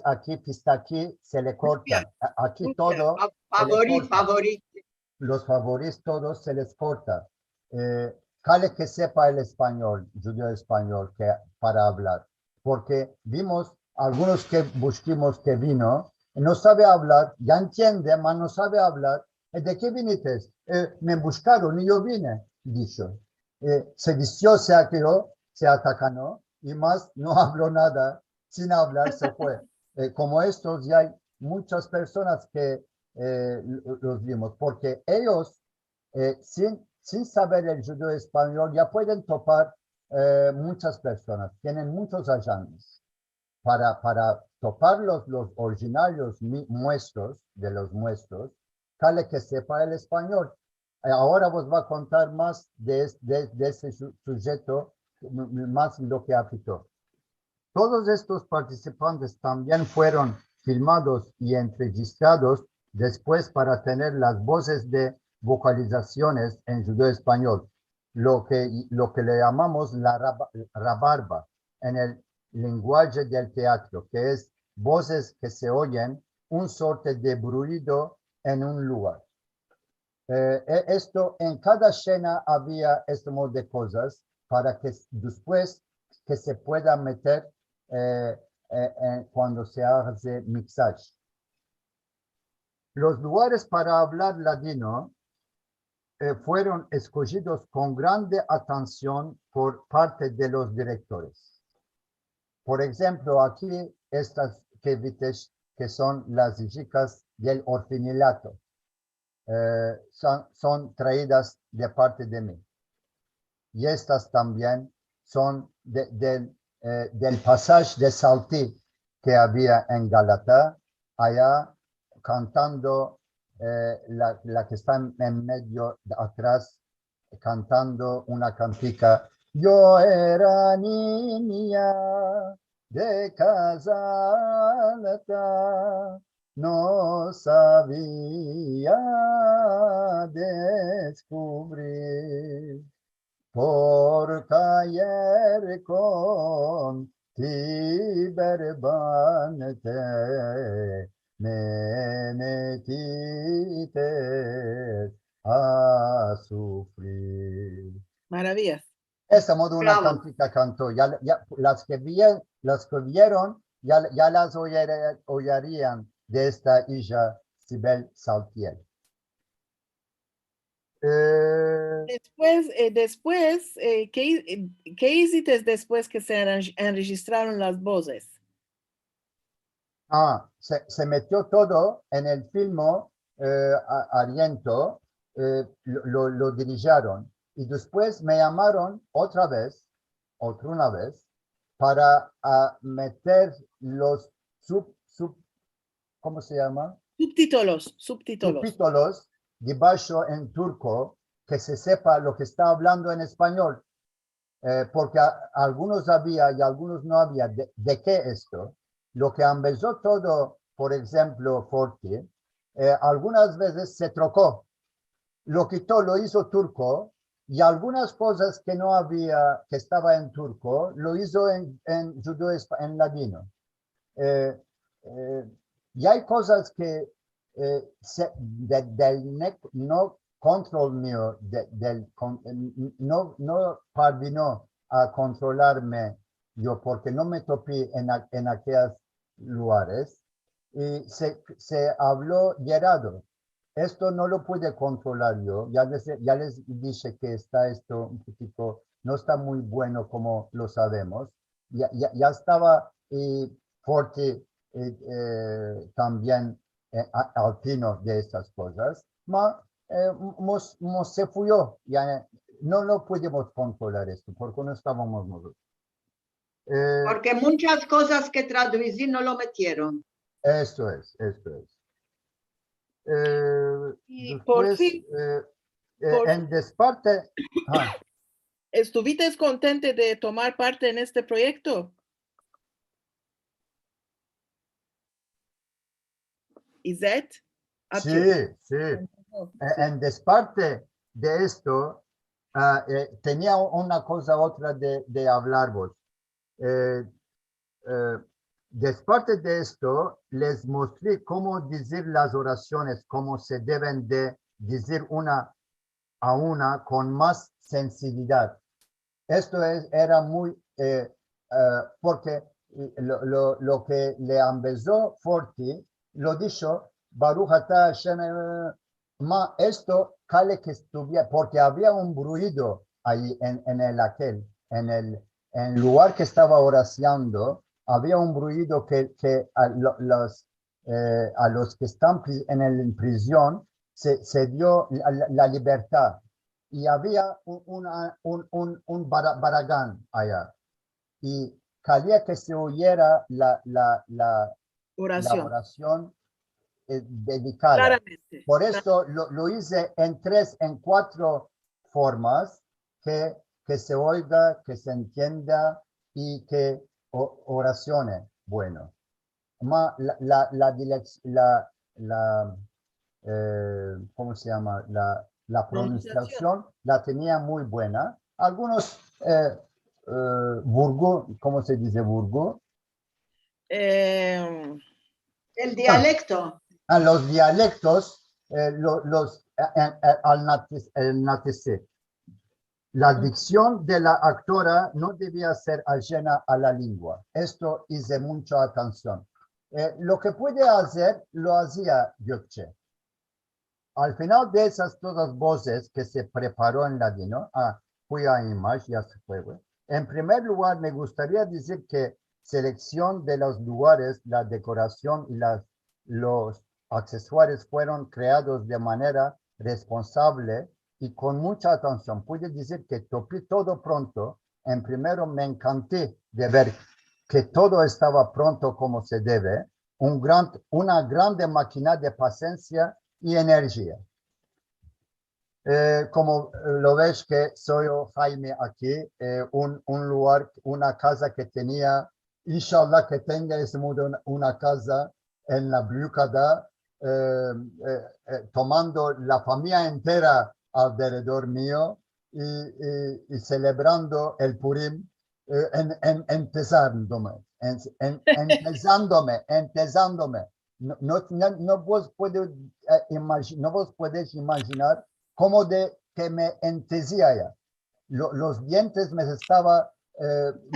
Aquí pistaqui se le corta. Aquí todo se le corta. Favorito. Los favoritos todos se les corta. Cale que sepa el español, judío español, para hablar. Porque vimos algunos que buscamos que vino, no sabe hablar, ya entiende, pero no sabe hablar. ¿De qué viniste? Me buscaron y yo vine, dicho. Se vistió, se aqueló, se atacanó y más no habló nada, sin hablar se fue. Como estos ya hay muchas personas que los vimos, porque ellos, sin saber el judío español, ya pueden topar muchas personas, tienen muchos años para topar los originarios muestros de los muestros, cale que sepa el español. Ahora vos va a contar más de ese sujeto, más lo que afectó. Todos estos participantes también fueron filmados y entrevistados después para tener las voces de vocalizaciones en judío español, lo que le llamamos la rabarba en el lenguaje del teatro, que es voces que se oyen, un sorte de ruido en un lugar. Esto, en cada escena había este modo de cosas para que después que se pueda meter cuando se hace mixage. Los lugares para hablar ladino fueron escogidos con grande atención por parte de los directores. Por ejemplo, aquí estas que vites, que son las chicas del orfinilato, son traídas de parte de mí. Y estas también son del pasaje de Saltí que había en Galata, allá cantando, la que está en medio de atrás, cantando una cantica. Yo era niña de Casalata, no sabía descubrir por caer con ti verbante me metiste a sufrir. Maravillas. Esa modo una Bravo. cantica cantó. Ya, las que vieron, ya las oirían de esta hija Sibel Saltiel. Después, ¿qué hiciste después que se enregistraron las voces? Se metió todo en el filme Ariento, lo dirigieron y después me llamaron otra una vez, para meter los ¿cómo se llama? Subtítulos. Subtítulos debajo en turco, que se sepa lo que está hablando en español, porque algunos había y algunos no había. ¿De qué esto? Lo que empezó todo, por ejemplo, Forti, algunas veces se trocó, lo quitó, lo hizo turco, y algunas cosas que no había, que estaba en turco, lo hizo en judío, en ladino. Y hay cosas que no control mío, no parvino a controlarme yo, porque no me topé en aquellos lugares, y se habló Gerardo. Esto no lo pude controlar yo. Ya les dije que esto un poquito, no está muy bueno como lo sabemos. Ya estaba fuerte también al fino de estas cosas. Se fuyó. Ya no lo pudimos controlar esto porque no estábamos nosotros. Porque muchas cosas que traducí no lo metieron. Esto es. Y Después, por fin, en desparte, ¿Estuviste contente de tomar parte en este proyecto? Isette? sí, sí. En desparte de esto, tenía una cosa otra de hablar vos. Desparte de esto, les mostré cómo decir las oraciones, cómo se deben de decir una a una con más sensibilidad. Esto era muy, porque lo que le empezó Forti, lo dicho, Baruch Ata Hashem, ma esto, cale que estuviera, porque había un ruido ahí en el lugar que estaba oracionando, había un ruido que a los que están en prisión se dio la libertad. Y había un baragán allá. Y quería que se oyera la oración dedicada. Claramente. Por eso lo hice en 4 formas que se oiga, que se entienda y que oracione. Bueno, ¿cómo se llama? La pronunciación la tenía muy buena. Algunos burgo, ¿cómo se dice burgo? El dialecto. Los dialectos, al nacer. La dicción de la actora no debía ser ajena a la lengua. Esto hice mucha atención. Lo que pude hacer, lo hacía Gökçe. Al final de esas todas voces que se preparó en latino, fui a Image, ya se fue. En primer lugar, me gustaría decir que selección de los lugares, la decoración y los accesorios fueron creados de manera responsable y con mucha atención. Pude decir que topé todo pronto. En primero me encanté de ver que todo estaba pronto como se debe. Una grande máquina de paciencia y energía. Como lo ves que soy Jaime aquí, un lugar, una casa que tenía, inshallah que tenga ese modo una casa en la Blücada, tomando la familia entera alrededor mío y celebrando el Purim, empezándome. No vos podéis imaginar cómo que me entendía. Los dientes me estaba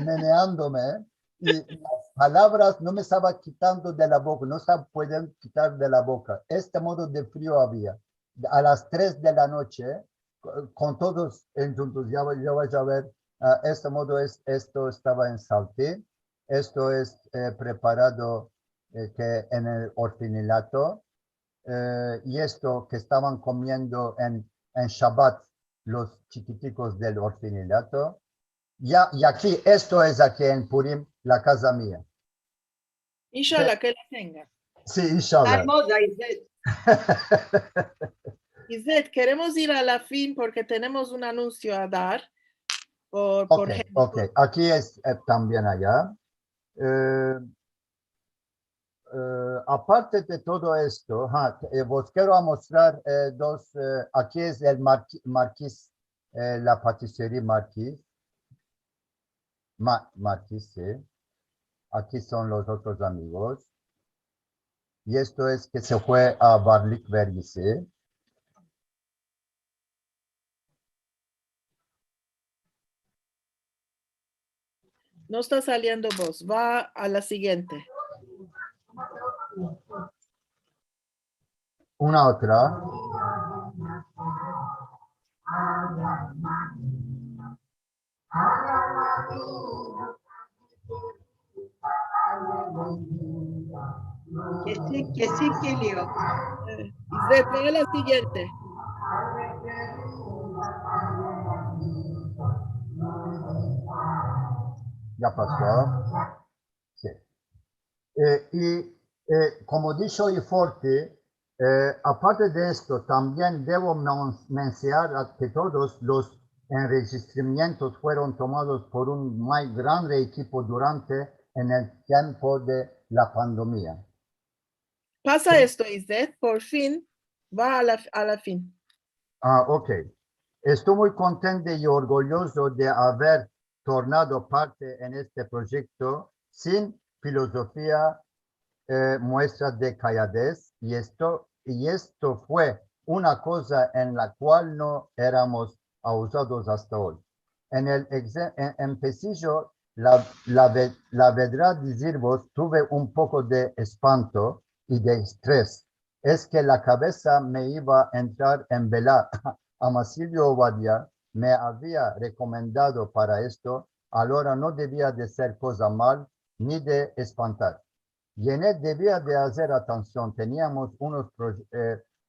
meneándome y las palabras no me estaba quitando de la boca, no se pueden quitar de la boca. Este modo de frío había. A las 3 de la noche, con todos juntos, ya vais a ver, este modo esto estaba en Salté, esto es preparado que en el orfanato, y esto que estaban comiendo en Shabbat los chiquiticos del orfanato. Y aquí, esto es aquí en Purim, la casa mía. Inshallah, que la tenga. Sí, inshallah. Hermosa, Isette. Isette, queremos ir a la fin porque tenemos un anuncio a dar. Ok. Aquí es también allá. Aparte de todo esto, os quiero mostrar dos, aquí es el Marquis, la patisserie Marquis. Marquis, sí. Aquí son los otros amigos. Y esto es que se fue a Barlik Vergisi. No está saliendo voz. Va a la siguiente. Una otra. Que sí, Kilio. Isette, va a la siguiente. Ya pasó. Sí. Y como dijo Forti, Aparte de esto, también debo mencionar que todos los enregistramientos fueron tomados por un muy grande equipo durante en el tiempo de la pandemia. Pasa Sí. esto, Isette, por fin va a la fin. Ok. Estoy muy contento y orgulloso de haber tornado parte en este proyecto sin filosofía, muestra de calladez, y esto fue una cosa en la cual no éramos abusados hasta hoy. En el empecillo, la verdad deciros, tuve un poco de espanto y de estrés. Es que la cabeza me iba a entrar en vela. Amasilio Ovadia me había recomendado para esto, ahora no debía de ser cosa mal ni de espantar. Yenet debía de hacer atención, teníamos unos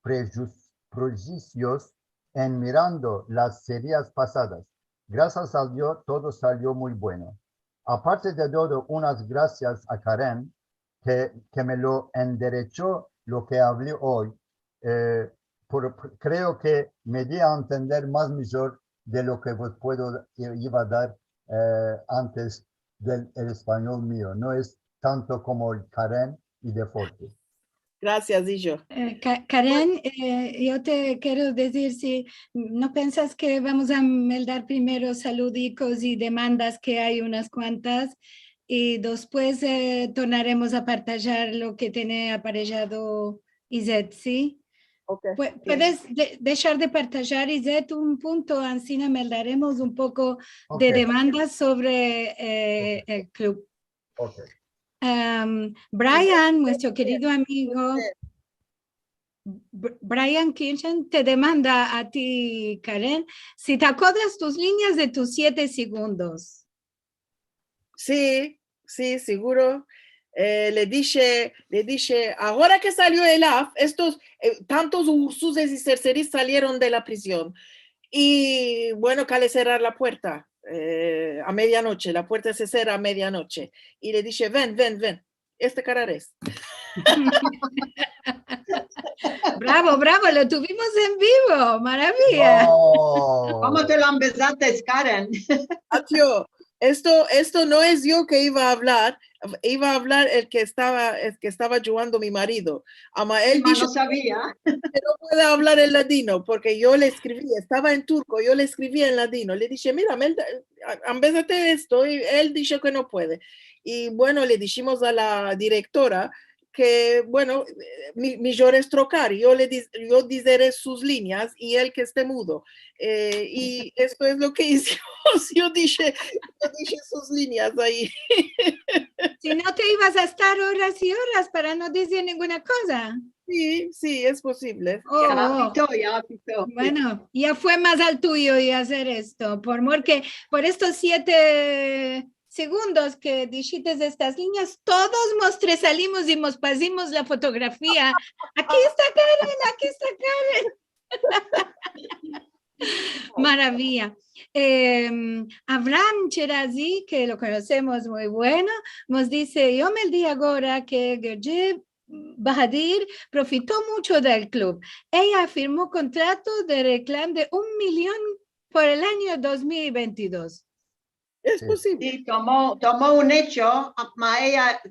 prejuicios en mirando las series pasadas. Gracias a Dios todo salió muy bueno. Aparte de todo, unas gracias a Karen que me lo enderechó lo que hablé hoy. Creo que me di a entender más mejor de lo que vos iba a dar antes del español mío. No es tanto como el Karen y Deporte. Gracias, y yo. Karen, yo te quiero decir, si no piensas que vamos a meldar primero saludicos y demandas, que hay unas cuantas, y después tornaremos a partillar lo que tiene aparejado Isette, ¿sí? Okay. Puedes dejar de partillar, Isette, un punto, así meldaremos un poco de demandas sobre el club. Okay. Brian, nuestro querido amigo, Brian Kirchen te demanda a ti, Karen, si te acuerdas tus líneas de tus 7 segundos. Sí, sí, seguro. Le dije, ahora que salió el AF, estos tantos Ursuses y Cerceris salieron de la prisión. Y bueno, cale cerrar la puerta a medianoche. La puerta se cierra a medianoche. Y le dije, ven. Este cararés. Bravo, lo tuvimos en vivo. Maravilla. Oh. ¿Cómo te lo empezaste, Karen? Tío, esto no es yo que iba a hablar el que estaba ayudando a mi marido. Él dijo, no sabía. Que no puede hablar en ladino, porque yo le escribí, estaba en turco, yo le escribí en ladino. Le dije, mira, empézate esto, y él dijo que no puede. Y bueno, le dijimos a la directora que, bueno, mi es trocar, yo diré sus líneas y él que esté mudo. Y esto es lo que hicimos. Yo dije sus líneas ahí. Si no te ibas a estar horas y horas para no decir ninguna cosa. Sí, es posible. Ya pitó. Bueno, ya fue más al tuyo y hacer esto, por estos 7 segundos que dijiste estas líneas, todos salimos y nos pasamos la fotografía. Aquí está Karen. Maravilla. Abraham Cherazi, que lo conocemos muy bueno, nos dice, yo me di ahora que Gergiev Bahadir profitó mucho del club. Ella firmó contrato de reclamo de 1 millón por el año 2022. Es posible. Sí, tomó un hecho, ella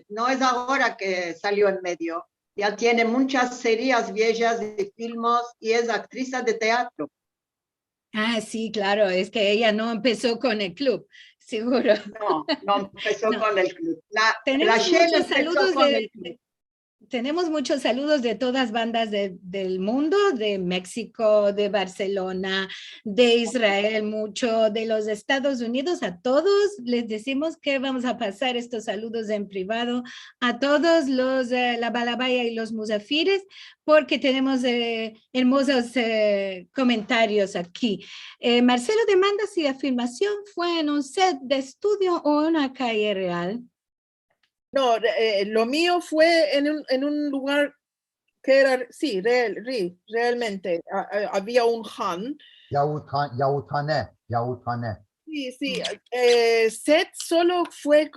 no es ahora que salió en medio. Ya tiene muchas series viejas de filmes y es actriz de teatro. Ah, sí, claro, es que ella no empezó con el club, seguro. No empezó con el club. Tenemos muchos saludos tenemos muchos saludos de todas bandas del mundo, de México, de Barcelona, de Israel, mucho, de los Estados Unidos. A todos les decimos que vamos a pasar estos saludos en privado a todos los la Balabaya y los Musafires, porque tenemos hermosos comentarios aquí. Marcelo demanda si la filmación fue en un set de estudio o en una calle real. No, lo mío fue en un lugar que era, sí, realmente. Había un Han. Yautane. Sí. Set solo fue,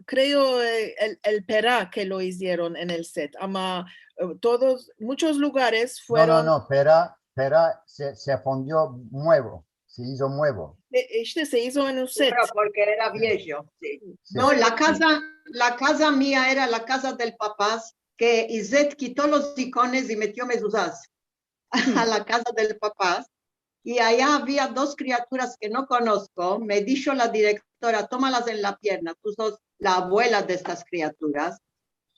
creo, el Perá que lo hicieron en el set. Muchos lugares fueron. No, Pera se fundió nuevo, se hizo nuevo. Se hizo en un set. Pero porque era viejo, sí. Sí. No, la casa mía era la casa del papá, que Izet quitó los icones y metió mezuzás a la casa del papá. Y allá había dos criaturas que no conozco. Me dijo la directora, tómalas en la pierna, tú sos la abuela de estas criaturas.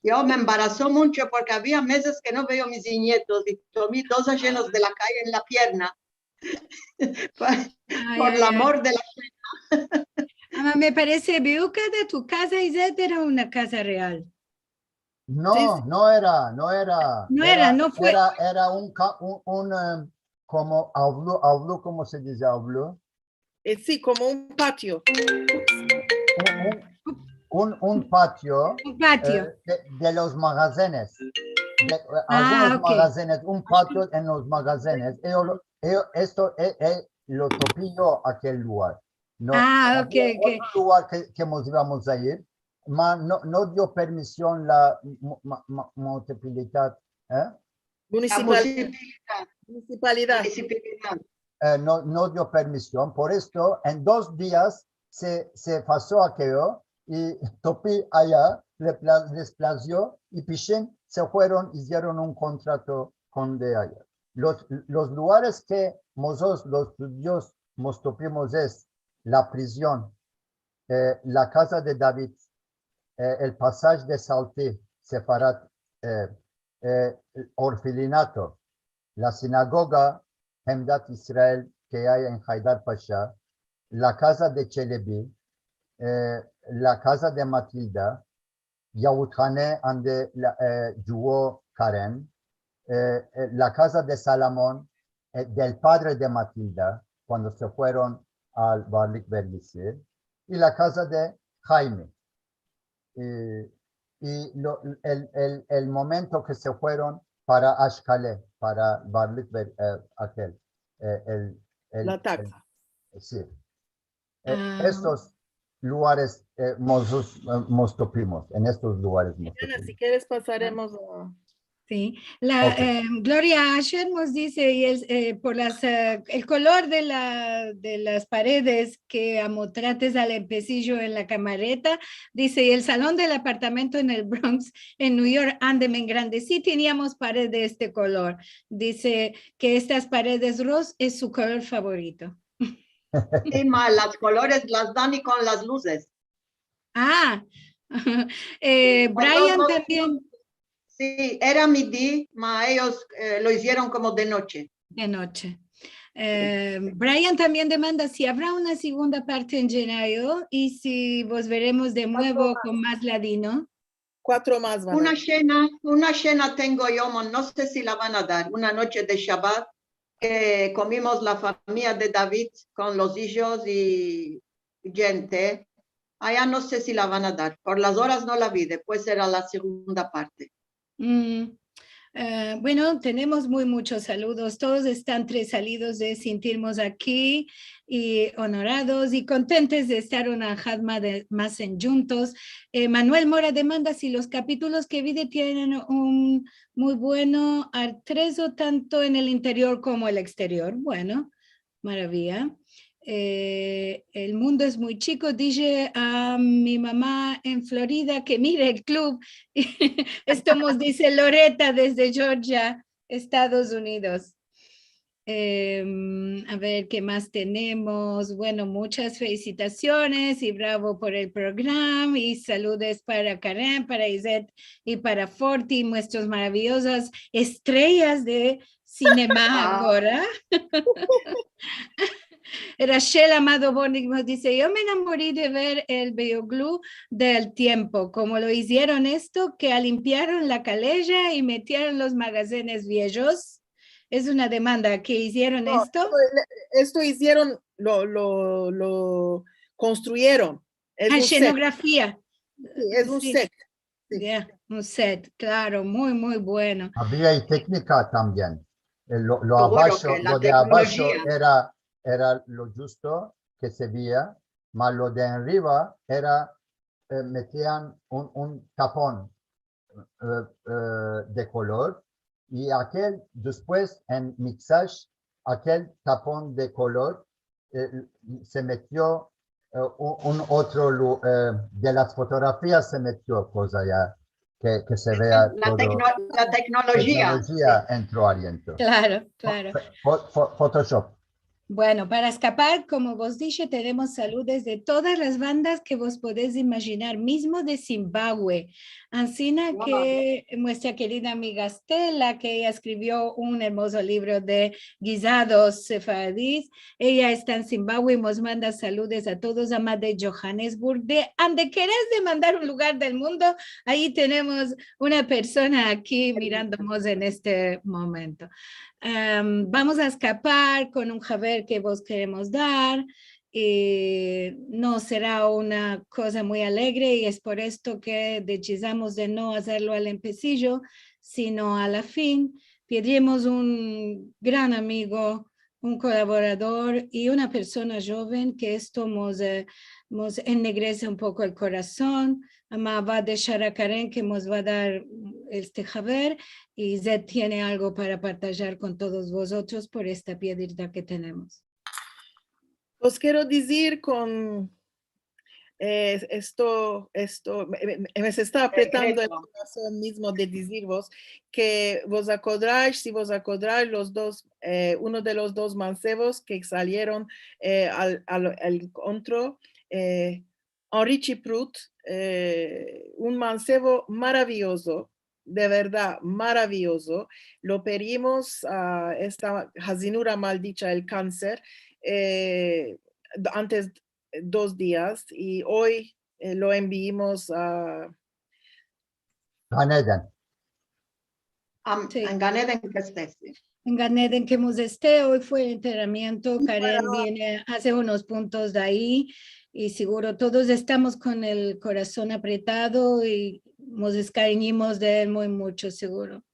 Yo me embarazó mucho porque había meses que no veo mis nietos y tomé 2 llenos de la calle en la pierna. por el amor de la... Me parece, veo que de tu casa, Izet, era una casa real. No, Sí. no era. No fue. Era un como auló, ¿cómo se dice auló? Sí, como un patio. Un patio, Un patio. de los magazenes. Algunos ok. magazenes, un patio en los magazenes. Esto lo topé yo aquel lugar. No, Ok. otro lugar que íbamos a ir, no dio permisión la municipalidad. Municipalidad. No dio permisión. Por esto, en 2 días se pasó aquello y Topi allá desplació y Pichén se fueron, hicieron un contrato con de allá. Los lugares que nosotros, los judíos, nos topimos es la prisión, la casa de David, el pasaje de Salté, Sefarat, el orfelinato, la sinagoga Hemdat Israel que hay en Haidar Pasha, la casa de Chelebi, la casa de Matilda, Yahuthane ande Juo Karen, la casa de Salomón, del padre de Matilda, cuando se fueron al Barlik Berlisir, y la casa de Jaime. El momento que se fueron para Ashkale, para Barlik aquel. La taxa. Sí. Estos lugares nos topimos, en estos lugares. Ana, si quieres pasaremos a... Sí, Okay. Gloria Asher nos dice, y por el color de las paredes que amotrates al empecillo en la camareta, dice, y el salón del apartamento en el Bronx, en New York, ándeme en grande, sí teníamos paredes de este color. Dice que estas paredes rosa es su color favorito. Sí, las colores las dan y con las luces. Brian también. Sí, era mi día, ellos lo hicieron como de noche. De noche. Brian también demanda si habrá una segunda parte en Genayo y si vos veremos de nuevo con más ladino. 4 más van Una cena tengo yo, no sé si la van a dar, una noche de Shabbat, que comimos la familia de David con los hijos y gente. Allá no sé si la van a dar, por las horas no la vi, después era la segunda parte. Bueno, tenemos muchos saludos. Todos están salidos de sentirnos aquí y honorados y contentos de estar una jadma más en juntos. Manuel Mora demanda si los capítulos que vi tienen un muy bueno artrezo tanto en el interior como el exterior. Bueno, maravilla. El mundo es muy chico, dije a mi mamá en Florida que mire el club. Estamos, dice Loreta desde Georgia, Estados Unidos. A ver qué más tenemos. Bueno, muchas felicitaciones y bravo por el programa y saludos para Karen, para Izet y para Forti, nuestras maravillosas estrellas de cinema ahora. Rachel Amado Bonic nos dice, yo me enamoré de ver el Beoglú del tiempo, como lo hicieron esto, que limpiaron la calella y metieron los magazenes viejos. Es una demanda que hicieron esto. Esto hicieron, lo construyeron. Es un escenografía. Set. Sí, es un set. Sí. Yeah, un set, claro, muy bueno. Había y técnica también. Lo de abajo era lo justo que se veía, más lo de arriba era, metían un tapón de color y aquel después en mixage, aquel tapón de color se metió un otro, de las fotografías se metió cosa ya, que se vea La, la tecnología. Tecnología entró aliento. Claro, claro. Photoshop. Bueno, para escapar, como vos dije, tenemos saludos de todas las bandas que vos podés imaginar, mismo de Zimbabue. Ancina Wow. que nuestra querida amiga Stella, que ella escribió un hermoso libro de guisados sefaradíes, ella está en Zimbabue y nos manda saludos a todos, a más de Johannesburg, de donde querés de mandar un lugar del mundo, ahí tenemos una persona aquí mirándonos en este momento. Vamos a escapar con un Javer que vos queremos dar. No será una cosa muy alegre y es por esto que decidamos de no hacerlo al empecillo, sino a la fin. Pedimos un gran amigo, un colaborador y una persona joven que esto nos ennegrece un poco el corazón. Ama va a dejar a Karen que nos va a dar este Javer y Zed tiene algo para partillar con todos vosotros por esta piedrita que tenemos. Os quiero decir con esto me se está apretando el corazón mismo de deciros que vos acordáis, si vos acordáis los dos, uno de los dos mancebos que salieron al encuentro, Henri Chiprut, un mancebo maravilloso, de verdad maravilloso. Lo pedimos a esta jazinura maldicha, el cáncer, antes 2 días y hoy lo enviamos a Gan Eden. Sí. En Gan Eden que esté, sí. En Gan Eden que hemos esté, hoy fue el entrenamiento, Karen viene, hace unos puntos de ahí y seguro todos estamos con el corazón apretado y nos descariñimos de él muy mucho, seguro.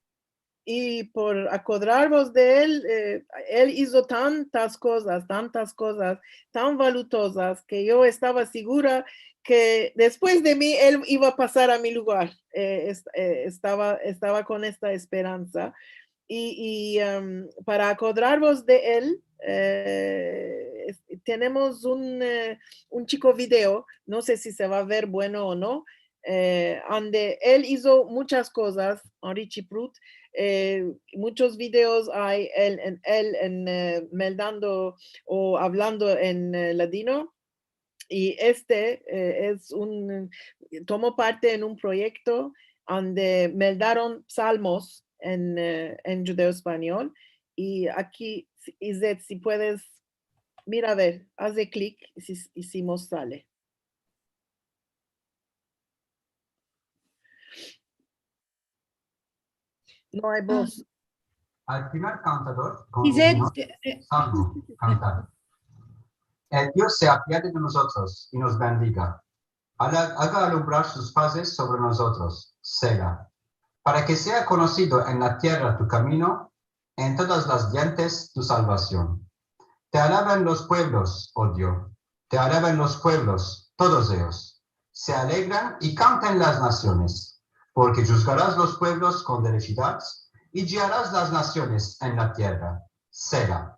Y por acordarnos de él hizo tantas cosas tan valuosas que yo estaba segura que después de mí él iba a pasar a mi lugar. Estaba con esta esperanza. Y para acordarnos de él, tenemos un chico video, no sé si se va a ver bueno o no, donde él hizo muchas cosas, Henri Chiprut. Muchos videos hay él meldando o hablando en ladino. Y tomó parte en un proyecto donde meldaron salmos en judeo español. Y aquí, Izet, si puedes, mira a ver, haz de clic y si nos sale. No hay voz. Al primer cantador, Izet, salmo, cantar. El Dios se apiade de nosotros y nos bendiga. Haga alumbrar sus fases sobre nosotros, Selah. Para que sea conocido en la tierra tu camino, en todas las gentes tu salvación. Te alaban los pueblos, oh Dios. Te alaban los pueblos, todos ellos. Se alegran y cantan las naciones, porque juzgarás los pueblos con derecho y guiarás las naciones en la tierra. Selah.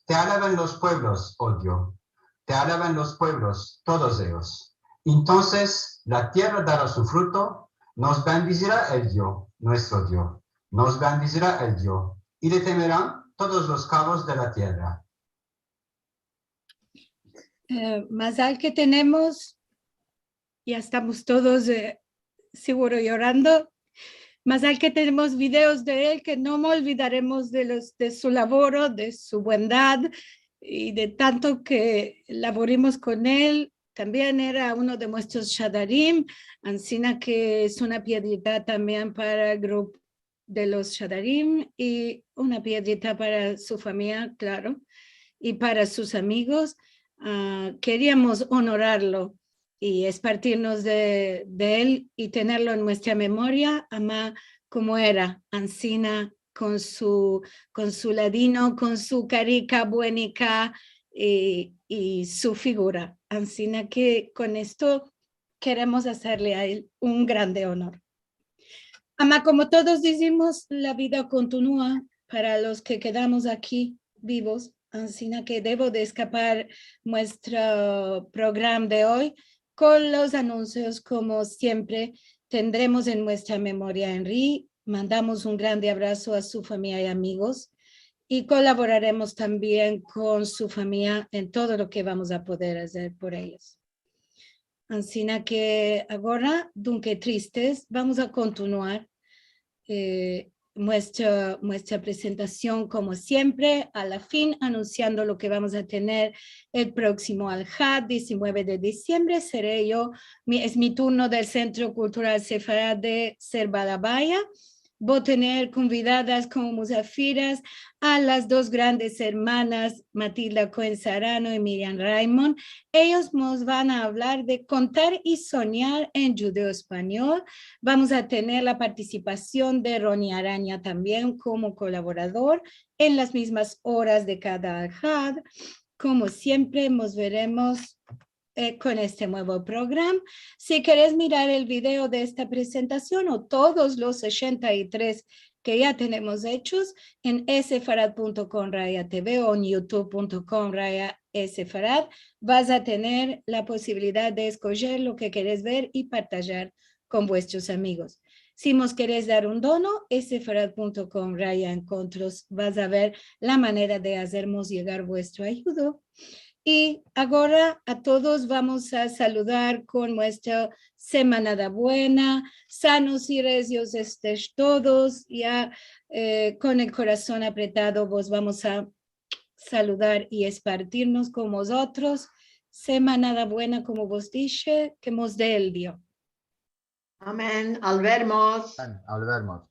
Te alaban los pueblos, oh Dios. Te alaban los pueblos, todos ellos. Entonces la tierra dará su fruto, nos bendecirá el Dios, nuestro Dios. Nos bendecirá el Dios, y le temerán todos los cabos de la tierra. Mazal que tenemos, ya estamos todos seguro llorando. Mazal que tenemos videos de él que no me olvidaremos de su labor, de su bondad y de tanto que laboramos con él. También era uno de nuestros Shadarim, Ancina que es una piedrita también para el grupo de los Shadarim y una piedrita para su familia, claro, y para sus amigos. Queríamos honorarlo y espartirnos de él y tenerlo en nuestra memoria, ama como era Ancina con su ladino, con su carica buenica y su figura. Así que con esto queremos hacerle a él un grande honor. Ama, como todos decimos, la vida continúa para los que quedamos aquí vivos. Así que debo de escapar nuestro programa de hoy con los anuncios. Como siempre, tendremos en nuestra memoria a Henry. Mandamos un grande abrazo a su familia y amigos y colaboraremos también con su familia en todo lo que vamos a poder hacer por ellos. Así que ahora, dunque tristes, vamos a continuar nuestra presentación como siempre, a la fin anunciando lo que vamos a tener el próximo Al-Had, 19 de diciembre, seré yo, es mi turno del Centro Cultural Sefarad de Cerbalabaya. Voy a tener convidadas como musafiras a las dos grandes hermanas, Matilda Cohen Sarano y Miriam Raymond. Ellos nos van a hablar de contar y soñar en judeo español. Vamos a tener la participación de Ronnie Araña también como colaborador en las mismas horas de cada Al-Had. Como siempre, nos veremos con este nuevo programa. Si quieres mirar el video de esta presentación o todos los 83 que ya tenemos hechos en sfarad.com/TV o en youtube.com/sfarad, vas a tener la posibilidad de escoger lo que quieres ver y partajar con vuestros amigos. Si nos queréis dar un dono, sfarad.com/encontros, vas a ver la manera de hacernos llegar vuestro ayuda. Y ahora a todos vamos a saludar con nuestra Semana da Buena, sanos y recios estéis todos, ya con el corazón apretado vos vamos a saludar y espartirnos con vosotros. Semana da Buena, como vos dije, que nos dé el Dios. Amén. Al vermos. Al vermos.